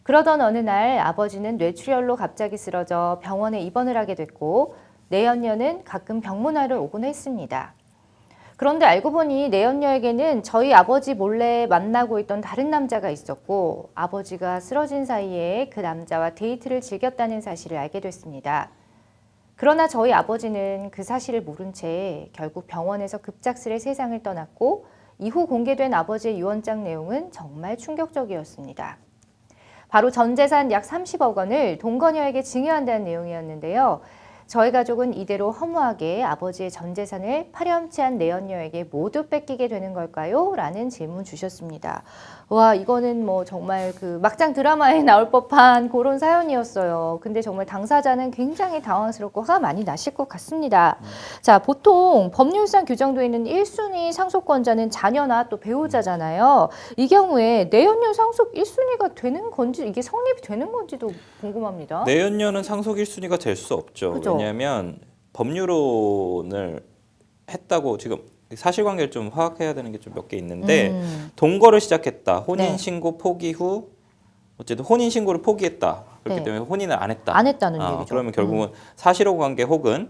그러던 어느 날 아버지는 뇌출혈로 갑자기 쓰러져 병원에 입원을 하게 됐고 내연녀는 가끔 병문안을 오곤 했습니다. 그런데 알고 보니 내연녀에게는 저희 아버지 몰래 만나고 있던 다른 남자가 있었고 아버지가 쓰러진 사이에 그 남자와 데이트를 즐겼다는 사실을 알게 됐습니다. 그러나 저희 아버지는 그 사실을 모른 채 결국 병원에서 급작스레 세상을 떠났고 이후 공개된 아버지의 유언장 내용은 정말 충격적이었습니다. 바로 전 재산 약 30억 원을 동거녀에게 증여한다는 내용이었는데요. 저희 가족은 이대로 허무하게 아버지의 전 재산을 파렴치한 내연녀에게 모두 뺏기게 되는 걸까요? 라는 질문 주셨습니다. 와, 이거는 뭐 정말 그 막장 드라마에 나올 법한 그런 사연이었어요. 근데 정말 당사자는 굉장히 당황스럽고 화가 많이 나실 것 같습니다. 자, 보통 법률상 규정되어 있는 1순위 상속권자는 자녀나 또 배우자잖아요. 이 경우에 내연녀 상속 1순위가 되는 건지 이게 성립이 되는 건지도 궁금합니다. 내연녀는 상속 1순위가 될 수 없죠. 그죠? 왜냐하면 법률혼을 했다고 지금 사실관계를 좀 파악해야 되는 게 좀 몇 개 있는데 동거를 시작했다. 혼인신고 포기 후 어쨌든 혼인신고를 포기했다. 그렇기 네. 때문에 혼인을 안 했다. 안 했다는 얘기죠. 그러면 결국은 사실혼 관계 혹은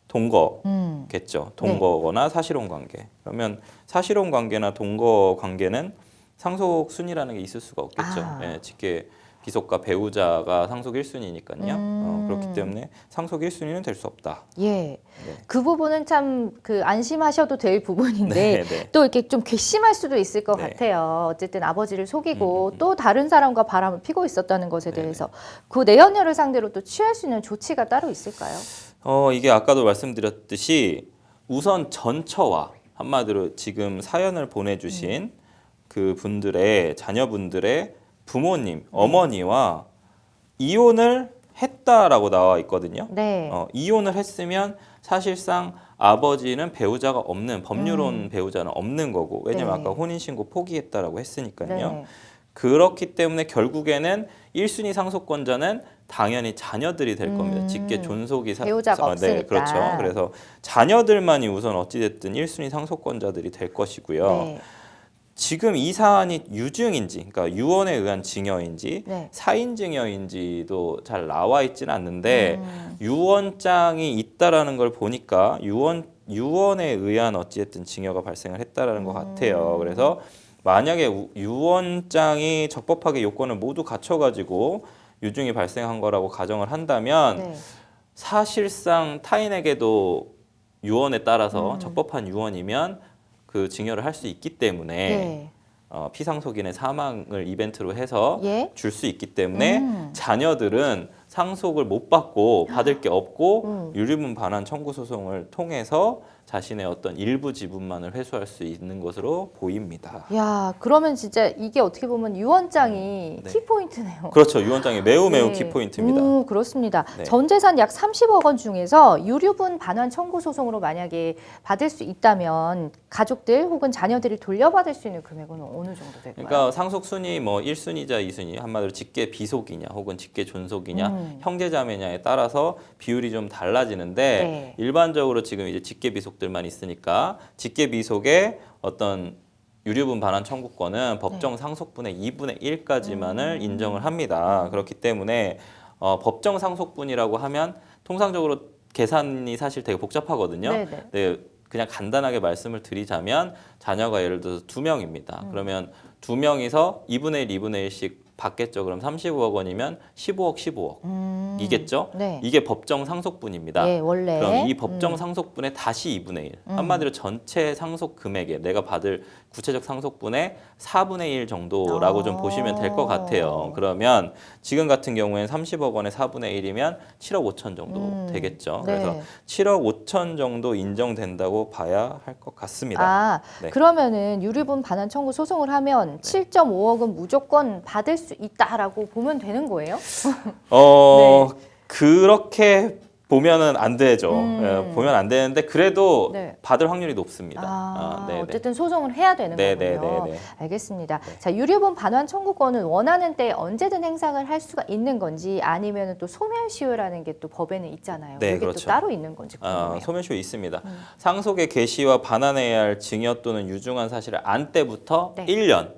동거겠죠. 동거거나 사실혼 관계. 그러면 사실혼 관계나 동거 관계는 상속 순위라는 게 있을 수가 없겠죠. 예, 직계 비속과 배우자가 상속 1순위니까요. 그렇기 때문에 상속 1순위는 될 수 없다. 예. 네. 그 부분은 참 그 안심하셔도 될 부분인데 네, 네. 또 이렇게 좀 괘씸할 수도 있을 것 네. 같아요. 어쨌든 아버지를 속이고 또 다른 사람과 바람을 피고 있었다는 것에 네, 대해서 그 내연녀를 상대로 또 취할 수 있는 조치가 따로 있을까요? 이게 아까도 말씀드렸듯이 우선 전처와 한마디로 지금 사연을 보내주신 그 분들의 자녀분들의 부모님, 어머니와 이혼을 했다라고 나와 있거든요. 네. 이혼을 했으면 사실상 아버지는 배우자가 없는 법률혼 배우자는 없는 거고 왜냐면 네. 아까 혼인신고 포기했다라고 했으니까요. 네. 그렇기 때문에 결국에는 1순위 상속권자는 당연히 자녀들이 될 겁니다. 직계 존속이 배우자가 없으니까. 네, 그렇죠. 그래서 자녀들만이 우선 어찌됐든 1순위 상속권자들이 될 것이고요. 네. 지금 이 사안이 유증인지, 그러니까 유언에 의한 증여인지 네. 사인 증여인지도 잘 나와 있지는 않는데 유언장이 있다라는 걸 보니까 유언에 의한 어찌됐든 증여가 발생을 했다라는 것 같아요. 그래서 만약에 유언장이 적법하게 요건을 모두 갖춰가지고 유증이 발생한 거라고 가정을 한다면 네. 사실상 타인에게도 유언에 따라서 적법한 유언이면 그 증여를 할 수 있기 때문에 네. 피상속인의 사망을 이벤트로 해서 예. 줄 수 있기 때문에 자녀들은 상속을 못 받고 받을 게 없고 유류분 반환 청구 소송을 통해서 자신의 어떤 일부 지분만을 회수할 수 있는 것으로 보입니다. 야, 그러면 진짜 이게 어떻게 보면 유언장이 네. 키포인트네요. 그렇죠. 유언장이 매우 네. 키포인트입니다. 그렇습니다. 네. 전 재산 약 30억 원 중에서 유류분 반환 청구 소송으로 만약에 받을 수 있다면 가족들 혹은 자녀들이 돌려받을 수 있는 금액은 어느 정도 될까요? 그러니까 상속 순위 뭐 1순위자, 2순위 한마디로 직계 비속이냐 혹은 직계 존속이냐 형제자매냐에 따라서 비율이 좀 달라지는데 네. 일반적으로 지금 이제 직계 비속들만 있으니까 직계 비속의 어떤 유류분 반환 청구권은 법정 상속분의 2분의 1까지만을 인정을 합니다. 그렇기 때문에 법정 상속분이라고 하면 통상적으로 계산이 사실 되게 복잡하거든요. 네네. 네, 그냥 간단하게 말씀을 드리자면 자녀가 예를 들어서 2명입니다. 그러면 2명이서 2분의 1, 2분의 1씩 받겠죠. 그럼 35억 원이면 15억, 15억. 이겠죠? 네. 이게 법정 상속분입니다. 예, 원래. 그럼 이 법정 상속분의 다시 2분의 1. 한마디로 전체 상속 금액에 내가 받을 구체적 상속분의 4분의 1 정도라고 좀 보시면 될 것 같아요. 그러면 지금 같은 경우에는 30억 원의 4분의 1이면 7억 5천 정도 되겠죠. 네. 그래서 7억 5천 정도 인정된다고 봐야 할 것 같습니다. 아, 네. 그러면은 유류분 반환 청구 소송을 하면 7.5억은 무조건 받을 수 있다라고 보면 되는 거예요? 그렇게 보면은 안 되죠. 예, 보면 안 되는데 그래도 네. 받을 확률이 높습니다. 네네. 어쨌든 소송을 해야 되는 거군요. 네네네네. 알겠습니다. 자, 유류분 반환 청구권은 원하는 때 언제든 행사를 할 수가 있는 건지 아니면 또 소멸시효라는 게 또 법에는 있잖아요. 네, 이게 그렇죠. 또 따로 있는 건지 궁금해요. 소멸시효 있습니다. 상속의 개시와 반환해야 할 증여 또는 유증한 사실을 안 때부터 네. 1년,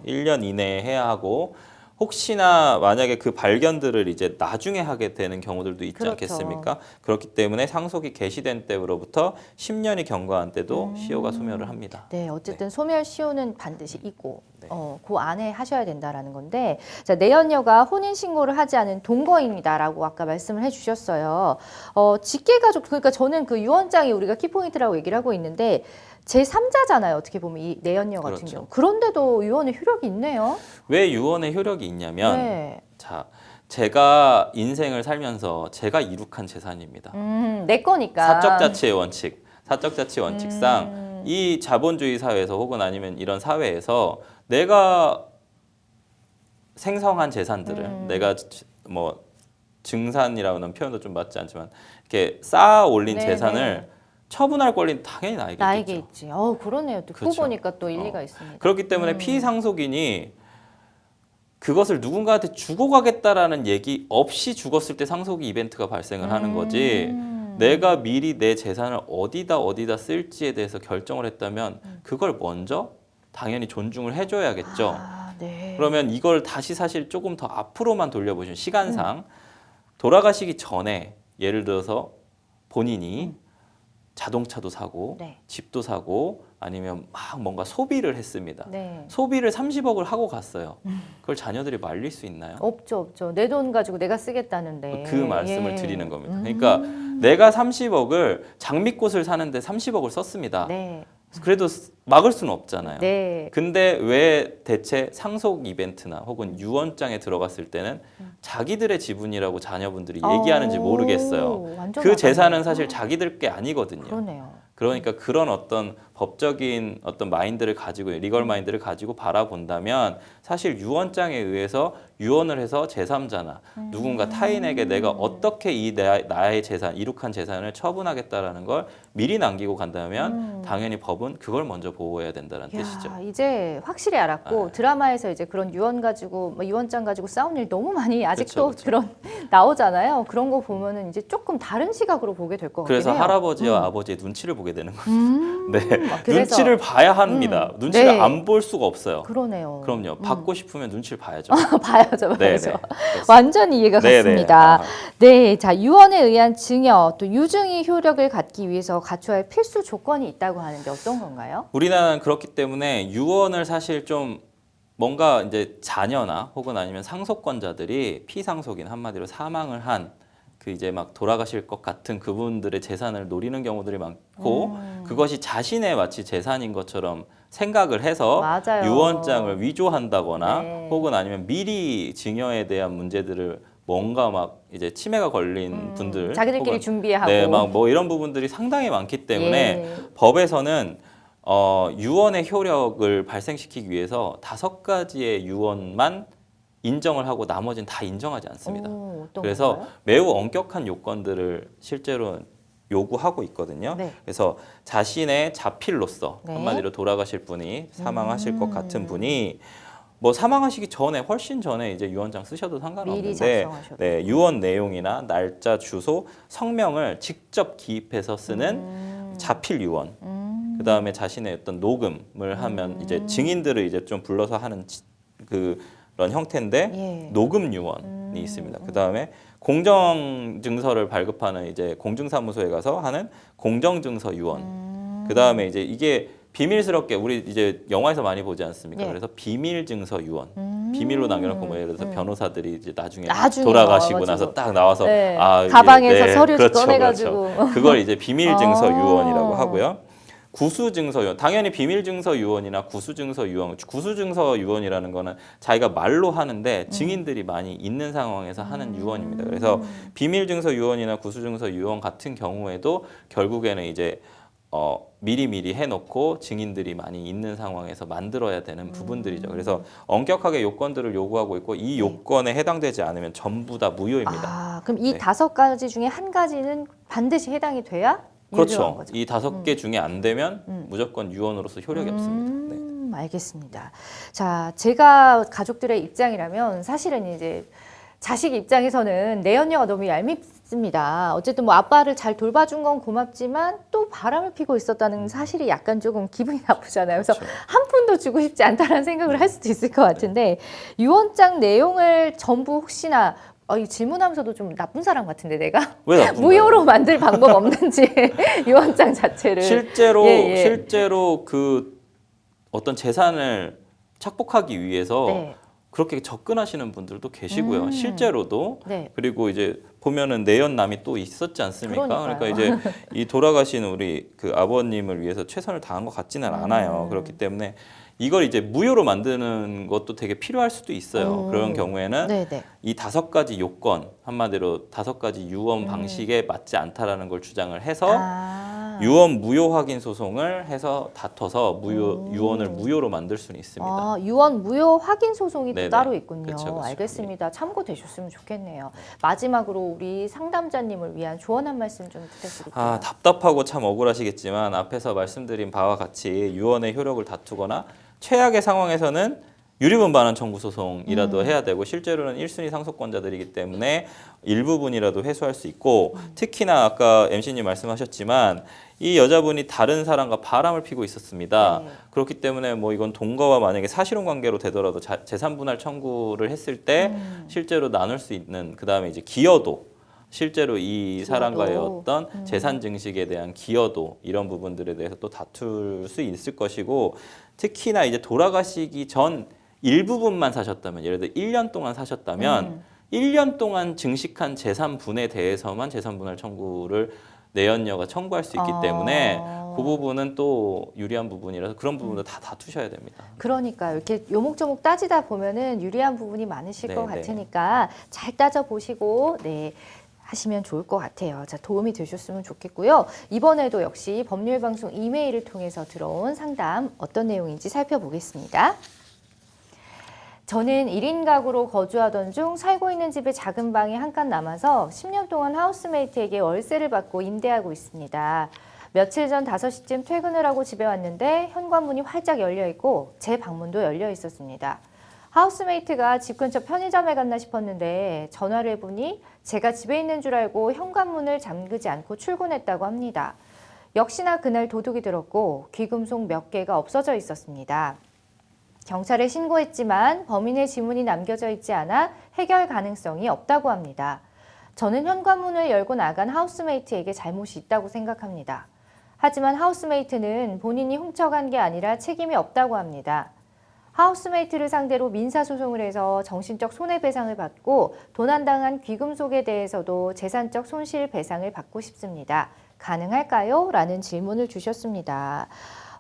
1년 이내에 해야 하고 혹시나 만약에 그 발견들을 이제 나중에 하게 되는 경우들도 있지 그렇죠. 않겠습니까? 그렇기 때문에 상속이 개시된 때로부터 10년이 경과한 때도 시효가 소멸을 합니다. 네, 어쨌든 소멸시효는 반드시 있고 네. 그 안에 하셔야 된다라는 건데, 자, 내연녀가 혼인 신고를 하지 않은 동거인이다라고 아까 말씀을 해주셨어요. 직계가족, 그러니까 저는 그 유언장이 우리가 키포인트라고 얘기를 하고 있는데 제3자잖아요. 어떻게 보면 이 내연녀 같은 그렇죠. 경우. 그런데도 유언의 효력이 있네요. 왜 유언의 효력이 있냐면 네. 자, 제가 인생을 살면서 제가 이룩한 재산입니다. 내 거니까. 사적 자치의 원칙, 사적 자치 원칙상 이 자본주의 사회에서 혹은 아니면 이런 사회에서 내가 생성한 재산들을 내가 뭐 증산이라는 표현도 좀 맞지 않지만 이렇게 쌓아 올린 네네. 재산을 처분할 권리는 당연히 나에게 있겠죠. 있지. 그러네요. 듣고 그렇죠. 보니까 또 일리가 있습니다. 그렇기 때문에 피상속인이 그것을 누군가한테 주고 가겠다라는 얘기 없이 죽었을 때 상속이 이벤트가 발생을 하는 거지. 내가 미리 내 재산을 어디다 쓸지에 대해서 결정을 했다면 그걸 먼저 당연히 존중을 해줘야겠죠. 네. 그러면 이걸 다시 사실 조금 더 앞으로만 돌려보시면 시간상 돌아가시기 전에 예를 들어서 본인이 자동차도 사고 네. 집도 사고 아니면 막 뭔가 소비를 했습니다. 네. 소비를 30억을 하고 갔어요. 그걸 자녀들이 말릴 수 있나요? 없죠. 내 돈 가지고 내가 쓰겠다는데. 그 말씀을 예. 드리는 겁니다. 그러니까 내가 30억을 장미꽃을 사는데 30억을 썼습니다. 네. 그래도 막을 수는 없잖아요. 네. 근데 왜 대체 상속 이벤트나 혹은 유언장에 들어갔을 때는 자기들의 지분이라고 자녀분들이 얘기하는지 모르겠어요. 완전 그 재산은 맞아요. 사실 자기들 게 아니거든요. 그러네요. 그러니까 그런 어떤 법적인 어떤 마인드를 가지고 리걸 마인드를 가지고 바라본다면 사실 유언장에 의해서 유언을 해서 제3자나 누군가 타인에게 내가 어떻게 이 나의 재산, 이룩한 재산을 처분하겠다라는 걸 미리 남기고 간다면 당연히 법은 그걸 먼저 보호해야 된다는 뜻이죠. 이제 확실히 알았고 드라마에서 이제 그런 유언 가지고 유언장 가지고 싸운 일 너무 많이 아직도 그쵸. 그런 나오잖아요. 그런 거 보면은 이제 조금 다른 시각으로 보게 될 것 같긴 그래서 해요. 할아버지와 아버지의 눈치를 보게 되는 겁니다. 네, 그래서- 눈치를 봐야 합니다. 눈치를 네. 안 볼 수가 없어요. 그러네요. 그럼요. 받고 싶으면 눈치를 봐야죠. 봐야죠. 네, 봐야죠. 네. 완전히 이해가 네, 갔습니다. 네. 네, 자 유언에 의한 증여 또 유증의 효력을 갖기 위해서 갖춰야 할 필수 조건이 있다고 하는데 어떤 건가요? 우리나라는 그렇기 때문에 유언을 사실 좀 뭔가 이제 자녀나 혹은 아니면 상속권자들이 피상속인 한마디로 사망을 한 그 이제 막 돌아가실 것 같은 그분들의 재산을 노리는 경우들이 많고 그것이 자신의 마치 재산인 것처럼 생각을 해서 맞아요. 유언장을 위조한다거나 네. 혹은 아니면 미리 증여에 대한 문제들을 뭔가 막 이제 치매가 걸린 분들 자기들끼리 혹은 준비하고 네, 막 뭐 이런 부분들이 상당히 많기 때문에 예. 법에서는 유언의 효력을 발생시키기 위해서 5가지의 유언만 인정을 하고 나머지는 다 인정하지 않습니다. 어떤 그래서 건가요? 매우 엄격한 요건들을 실제로 요구하고 있거든요. 네. 그래서 자신의 자필로서 네. 한마디로 돌아가실 분이 사망하실 것 같은 분이 뭐 사망하시기 전에 훨씬 전에 이제 유언장 쓰셔도 미리 상관없는데 작성하셔도 네, 유언 내용이나 날짜, 주소, 성명을 직접 기입해서 쓰는 자필 유언. 그다음에 자신의 어떤 녹음을 하면 이제 증인들을 이제 좀 불러서 하는 그런 형태인데 예. 녹음 유언이 있습니다. 그다음에 공정 증서를 발급하는 이제 공증사무소에 가서 하는 공정 증서 유언. 그다음에 이제 이게 비밀스럽게 우리 이제 영화에서 많이 보지 않습니까? 예. 그래서 비밀 증서 유언. 비밀로 남겨놓고 뭐 예를 들어서 변호사들이 이제 나중에 나중에 돌아가시고 와가지고. 나서 딱 나와서 네. 아, 이게, 가방에서 네, 서류 그렇죠, 꺼내가지고. 그렇죠. 그걸 이제 비밀증서 아. 유언이라고 하고요. 구수증서 유언, 당연히 비밀증서 유언이나 구수증서 유언, 구수증서 유언이라는 거는 자기가 말로 하는데 증인들이 많이 있는 상황에서 하는 유언입니다. 그래서 비밀증서 유언이나 구수증서 유언 같은 경우에도 결국에는 이제 미리미리 해놓고 증인들이 많이 있는 상황에서 만들어야 되는 부분들이죠. 그래서 엄격하게 요건들을 요구하고 있고 이 요건에 해당되지 않으면 전부 다 무효입니다. 아, 그럼 이 네. 5가지 중에 한 가지는 반드시 해당이 돼야 유효한 그렇죠. 거죠. 이 5개 중에 안 되면 무조건 유언으로서 효력이 없습니다. 네. 알겠습니다. 자, 제가 가족들의 입장이라면 사실은 이제 자식 입장에서는 내연녀가 너무 얄밉습니다. 어쨌든 뭐 아빠를 잘 돌봐준 건 고맙지만 또 바람을 피고 있었다는 사실이 약간 조금 기분이 나쁘잖아요. 그래서 그렇죠. 한 푼도 주고 싶지 않다는 생각을 할 수도 있을 것 같은데 유언장 내용을 전부 혹시나 이 질문하면서도 좀 나쁜 사람 같은데 내가 왜 나쁜가요? 무효로 만들 방법 없는지 유언장 자체를 실제로 그 어떤 재산을 착복하기 위해서 네. 그렇게 접근하시는 분들도 계시고요. 실제로도. 네. 그리고 이제 보면은 내연남이 또 있었지 않습니까? 그러니까요. 그러니까 이제 이 돌아가신 우리 그 아버님을 위해서 최선을 다한 것 같지는 않아요. 그렇기 때문에 이걸 이제 무효로 만드는 것도 되게 필요할 수도 있어요. 그런 경우에는 네네. 이 5가지 요건, 한마디로 5가지 유언 방식에 맞지 않다라는 걸 주장을 해서 유언 무효 확인 소송을 해서 다퉈서 유언을 무효로 만들 수는 있습니다. 아, 유언 무효 확인 소송이 또 네네. 따로 있군요. 그쵸, 그쵸. 알겠습니다. 참고되셨으면 좋겠네요. 마지막으로 우리 상담자님을 위한 조언 한 말씀 좀 부탁드릴게요. 아, 답답하고 참 억울하시겠지만 앞에서 말씀드린 바와 같이 유언의 효력을 다투거나 최악의 상황에서는 유리분 반환 청구 소송이라도 해야 되고 실제로는 1순위 상속권자들이기 때문에 일부분이라도 회수할 수 있고 특히나 아까 MC님 말씀하셨지만 이 여자분이 다른 사람과 바람을 피고 있었습니다. 네. 그렇기 때문에 뭐 이건 동거와 만약에 사실혼 관계로 되더라도 재산 분할 청구를 했을 때 실제로 나눌 수 있는 그다음에 이제 기여도 실제로 이 사람과의 어떤 재산 증식에 대한 기여도 이런 부분들에 대해서 또 다툴 수 있을 것이고 특히나 이제 돌아가시기 전 일부분만 사셨다면 예를 들어 1년 동안 사셨다면 1년 동안 증식한 재산분에 대해서만 재산분할 청구를 내연녀가 청구할 수 있기 때문에 그 부분은 또 유리한 부분이라서 그런 부분도 다 다투셔야 됩니다. 그러니까 이렇게 요목조목 따지다 보면은 유리한 부분이 많으실 것 네네. 같으니까 잘 따져보시고 네. 하시면 좋을 것 같아요. 자, 도움이 되셨으면 좋겠고요. 이번에도 역시 법률방송 이메일을 통해서 들어온 상담 어떤 내용인지 살펴보겠습니다. 저는 1인 가구로 거주하던 중 살고 있는 집에 작은 방이 한 칸 남아서 10년 동안 하우스메이트에게 월세를 받고 임대하고 있습니다. 며칠 전 5시쯤 퇴근을 하고 집에 왔는데 현관문이 활짝 열려 있고 제 방문도 열려 있었습니다. 하우스메이트가 집 근처 편의점에 갔나 싶었는데 전화를 해보니 제가 집에 있는 줄 알고 현관문을 잠그지 않고 출근했다고 합니다. 역시나 그날 도둑이 들었고 귀금속 몇 개가 없어져 있었습니다. 경찰에 신고했지만 범인의 지문이 남겨져 있지 않아 해결 가능성이 없다고 합니다. 저는 현관문을 열고 나간 하우스메이트에게 잘못이 있다고 생각합니다. 하지만 하우스메이트는 본인이 훔쳐간 게 아니라 책임이 없다고 합니다. 하우스메이트를 상대로 민사소송을 해서 정신적 손해배상을 받고 도난당한 귀금속에 대해서도 재산적 손실배상을 받고 싶습니다. 가능할까요? 라는 질문을 주셨습니다.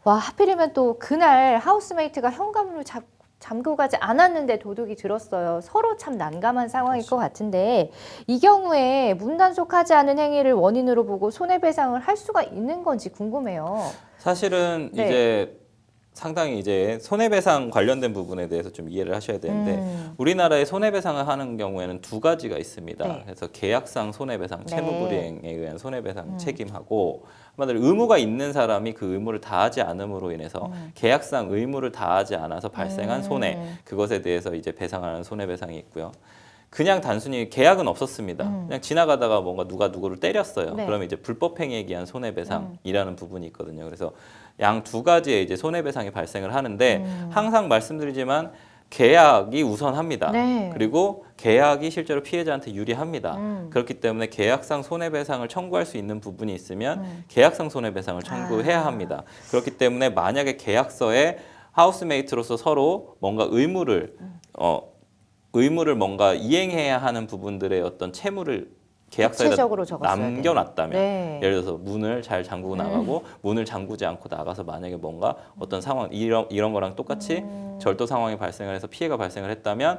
와, 하필이면 또 그날 하우스메이트가 현관문을 잠그고 가지 않았는데 도둑이 들었어요. 서로 참 난감한 상황일 것 같은데 이 경우에 문단속하지 않은 행위를 원인으로 보고 손해배상을 할 수가 있는 건지 궁금해요. 사실은 네. 이제 상당히 이제 손해배상 관련된 부분에 대해서 좀 이해를 하셔야 되는데 우리나라에 손해배상을 하는 경우에는 2가지가 있습니다. 네. 그래서 계약상 손해배상, 네. 채무불이행에 의한 손해배상 책임하고 한마디로 의무가 있는 사람이 그 의무를 다하지 않음으로 인해서 계약상 의무를 다하지 않아서 발생한 손해 그것에 대해서 이제 배상하는 손해배상이 있고요. 그냥 단순히 계약은 없었습니다. 그냥 지나가다가 뭔가 누가 누구를 때렸어요. 네. 그러면 이제 불법행위에 의한 손해배상이라는 부분이 있거든요. 그래서 양 2가지의 이제 손해배상이 발생을 하는데 항상 말씀드리지만 계약이 우선합니다. 네. 그리고 계약이 실제로 피해자한테 유리합니다. 그렇기 때문에 계약상 손해배상을 청구할 수 있는 부분이 있으면 계약상 손해배상을 청구해야 합니다. 그렇기 때문에 만약에 계약서에 하우스메이트로서 서로 뭔가 의무를 뭔가 이행해야 하는 부분들의 어떤 채무를 계약서에다 구체적으로 적었어야 남겨놨다면 네. 예를 들어서 문을 잘 잠그고 나가고 문을 잠그지 않고 나가서 만약에 뭔가 어떤 상황 이런 거랑 똑같이 절도 상황이 발생을 해서 피해가 발생을 했다면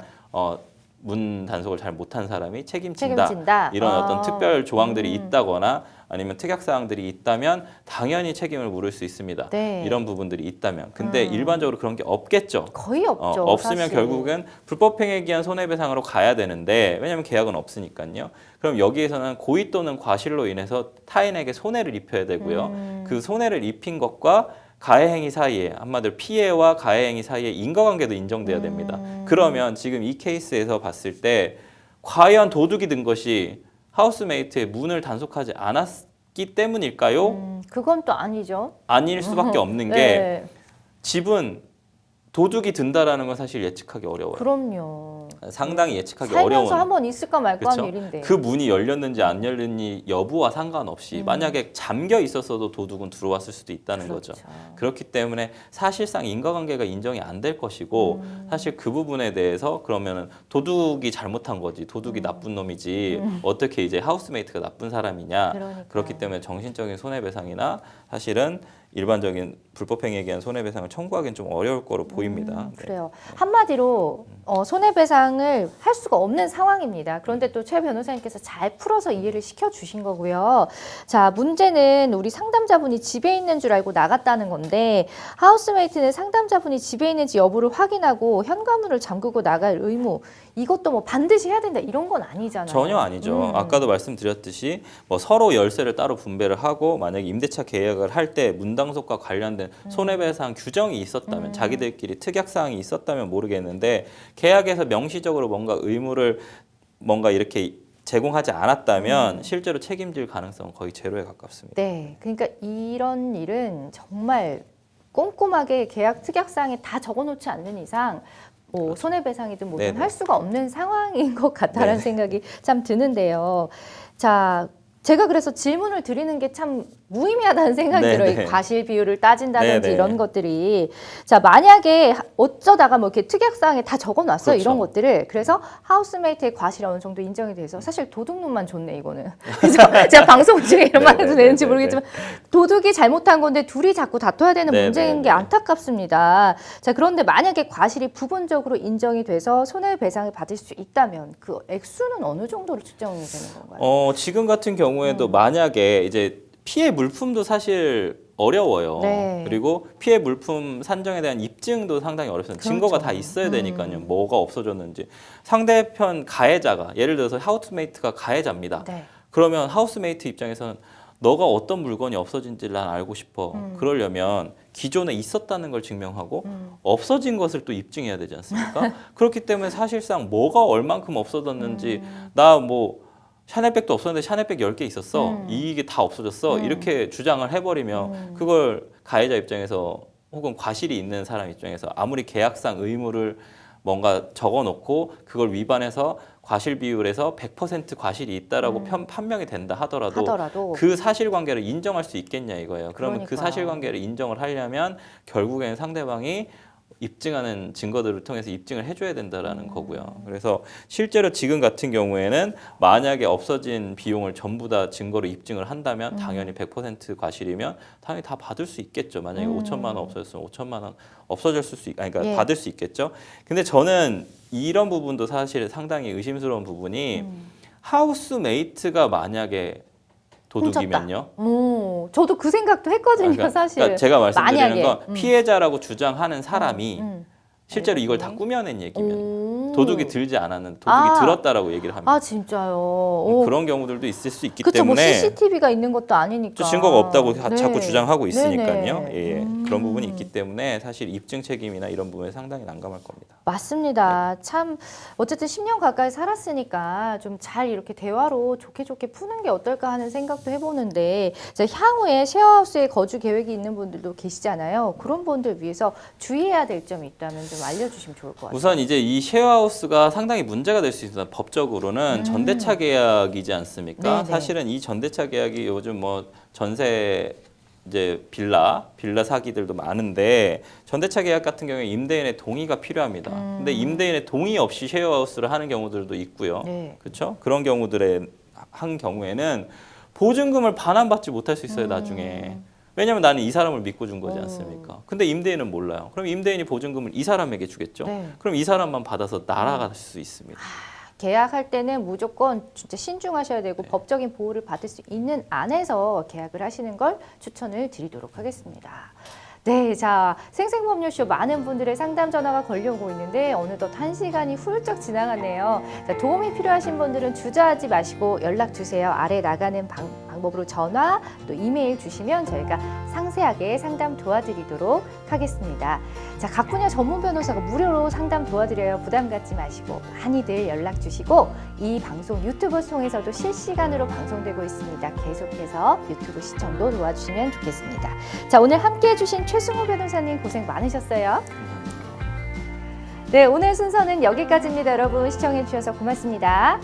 문 단속을 잘 못한 사람이 책임진다. 이런 어떤 특별 조항들이 있다거나 아니면 특약 사항들이 있다면 당연히 책임을 물을 수 있습니다. 네. 이런 부분들이 있다면. 근데 일반적으로 그런 게 없겠죠. 거의 없죠. 없으면 사실. 결국은 불법행위에 기한 손해배상으로 가야 되는데 왜냐하면 계약은 없으니까요. 그럼 여기에서는 고의 또는 과실로 인해서 타인에게 손해를 입혀야 되고요. 그 손해를 입힌 것과 가해행위 사이에 한마디로 피해와 가해행위 사이에 인과관계도 인정돼야 됩니다. 그러면 지금 이 케이스에서 봤을 때 과연 도둑이 든 것이 하우스메이트의 문을 단속하지 않았기 때문일까요? 그건 또 아니죠. 아닐 수밖에 없는 게 네. 집은 도둑이 든다라는 건 사실 예측하기 어려워요. 그럼요. 상당히 예측하기 살면서 어려운. 한번 있을까 말까 그렇죠? 하는 일인데. 그 문이 열렸는지 안 열렸니 여부와 상관없이 만약에 잠겨 있었어도 도둑은 들어왔을 수도 있다는 그렇죠. 거죠. 그렇기 때문에 사실상 인과관계가 인정이 안 될 것이고 사실 그 부분에 대해서 그러면은 도둑이 잘못한 거지 도둑이 나쁜 놈이지 어떻게 이제 하우스메이트가 나쁜 사람이냐. 그러니까요. 그렇기 때문에 정신적인 손해배상이나 사실은 일반적인 불법행위에 대한 손해배상을 청구하기는 좀 어려울 거로 보입니다. 네. 그래요. 한마디로 손해배상을 할 수가 없는 상황입니다. 그런데 또 최 변호사님께서 잘 풀어서 이해를 시켜주신 거고요. 자, 문제는 우리 상담자분이 집에 있는 줄 알고 나갔다는 건데 하우스메이트는 상담자분이 집에 있는지 여부를 확인하고 현관문을 잠그고 나갈 의무 이것도 뭐 반드시 해야 된다 이런 건 아니잖아요. 전혀 아니죠. 아까도 말씀드렸듯이 뭐 서로 열쇠를 따로 분배를 하고 만약에 임대차 계약을 할 때 문단속과 관련된 손해배상 규정이 있었다면 자기들끼리 특약 사항이 있었다면 모르겠는데 계약에서 명시적으로 뭔가 의무를 뭔가 이렇게 제공하지 않았다면 실제로 책임질 가능성은 거의 제로에 가깝습니다. 네, 그러니까 이런 일은 정말 꼼꼼하게 계약 특약사항에 다 적어놓지 않는 이상 뭐 손해배상이든 뭐든 네네. 할 수가 없는 상황인 것 같다라는 네네. 생각이 참 드는데요. 자, 제가 그래서 질문을 드리는 게 참 무의미하다는 생각이 네네. 들어요. 이 과실 비율을 따진다든지 네네. 이런 것들이. 자, 만약에 어쩌다가 뭐 이렇게 특약사항에 다 적어놨어요. 그렇죠. 이런 것들을. 그래서 하우스메이트의 과실이 어느 정도 인정이 돼서 사실 도둑놈만 좋네, 이거는. 그래서 제가 방송 중에 이런 말 해도 되는지 모르겠지만 도둑이 잘못한 건데 둘이 자꾸 다퉈야 되는 네네네. 문제인 게 안타깝습니다. 자, 그런데 만약에 과실이 부분적으로 인정이 돼서 손해배상을 받을 수 있다면 그 액수는 어느 정도로 측정이 되는 건가요? 지금 같은 경우에도 만약에 이제 피해 물품도 사실 어려워요. 네. 그리고 피해 물품 산정에 대한 입증도 상당히 어렵습니다. 증거가 그렇죠. 다 있어야 되니까요. 뭐가 없어졌는지. 상대편 가해자가 예를 들어서 하우스메이트가 가해자입니다. 네. 그러면 하우스메이트 입장에서는 너가 어떤 물건이 없어진지를 난 알고 싶어. 그러려면 기존에 있었다는 걸 증명하고 없어진 것을 또 입증해야 되지 않습니까? 그렇기 때문에 사실상 뭐가 얼만큼 없어졌는지 나 뭐 샤넬백도 없었는데 샤넬백 10개 있었어. 이게 다 없어졌어. 이렇게 주장을 해버리면 그걸 가해자 입장에서 혹은 과실이 있는 사람 입장에서 아무리 계약상 의무를 뭔가 적어놓고 그걸 위반해서 과실 비율에서 100% 과실이 있다라고 판명이 된다 하더라도 그 사실관계를 인정할 수 있겠냐 이거예요. 그러면 그 그러니까요. 사실관계를 인정을 하려면 결국에는 상대방이 입증하는 증거들을 통해서 입증을 해줘야 된다라는 거고요. 그래서 실제로 지금 같은 경우에는 만약에 없어진 비용을 전부 다 증거로 입증을 한다면 당연히 100% 과실이면 당연히 다 받을 수 있겠죠. 만약에 5천만 원 없어졌으면 5천만 원 없어졌을 수, 그러니까 예. 받을 수 있겠죠. 근데 저는 이런 부분도 사실 상당히 의심스러운 부분이 하우스메이트가 만약에 도둑이면요. 저도 그 생각도 했거든요, 사실. 그러니까 제가 말씀드리는 만약에. 건 피해자라고 주장하는 사람이 실제로 이걸 다 만약에. 꾸며낸 얘기면 오. 도둑이 들지 않았는데 도둑이 들었다라고 얘기를 합니다. 아, 진짜요? 오. 그런 경우들도 있을 수 있기 그쵸, 뭐 때문에 CCTV가 있는 것도 아니니까. 증거가 없다고 네. 자꾸 주장하고 있으니까요. 네네. 예, 그런 부분이 있기 때문에 사실 입증 책임이나 이런 부분에 상당히 난감할 겁니다. 맞습니다. 참 어쨌든 10년 가까이 살았으니까 좀 잘 이렇게 대화로 좋게 푸는 게 어떨까 하는 생각도 해보는데 이제 향후에 쉐어하우스에 거주 계획이 있는 분들도 계시잖아요. 그런 분들 위해서 주의해야 될 점이 있다면 좀 알려주시면 좋을 것 같아요. 우선 이제 이 쉐어하우스가 상당히 문제가 될 수 있습니다. 법적으로는 전대차 계약이지 않습니까? 네네. 사실은 이 전대차 계약이 요즘 뭐 전세 이제 빌라 사기들도 많은데 전대차 계약 같은 경우에 임대인의 동의가 필요합니다. 근데 임대인의 동의 없이 쉐어하우스를 하는 경우들도 있고요. 네. 그렇죠? 그런 경우들에 한 경우에는 보증금을 반환받지 못할 수 있어요, 나중에. 왜냐면 나는 이 사람을 믿고 준 거지 않습니까? 근데 임대인은 몰라요. 그럼 임대인이 보증금을 이 사람에게 주겠죠. 네. 그럼 이 사람만 받아서 날아갈 수 있습니다. 계약할 때는 무조건 진짜 신중하셔야 되고 법적인 보호를 받을 수 있는 안에서 계약을 하시는 걸 추천을 드리도록 하겠습니다. 네, 자, 생생법률쇼 많은 분들의 상담 전화가 걸려오고 있는데 어느덧 1시간이 훌쩍 지나갔네요. 자, 도움이 필요하신 분들은 주저하지 마시고 연락 주세요. 아래 나가는 방법으로 전화 또 이메일 주시면 저희가 상세하게 상담 도와드리도록 하겠습니다. 자, 각 분야 전문 변호사가 무료로 상담 도와드려요. 부담 갖지 마시고 많이들 연락 주시고 이 방송 유튜브 통해서도 실시간으로 방송되고 있습니다. 계속해서 유튜브 시청도 도와주시면 좋겠습니다. 자, 오늘 함께해 주신 최승호 변호사님 고생 많으셨어요. 네, 오늘 순서는 여기까지입니다. 여러분 시청해 주셔서 고맙습니다.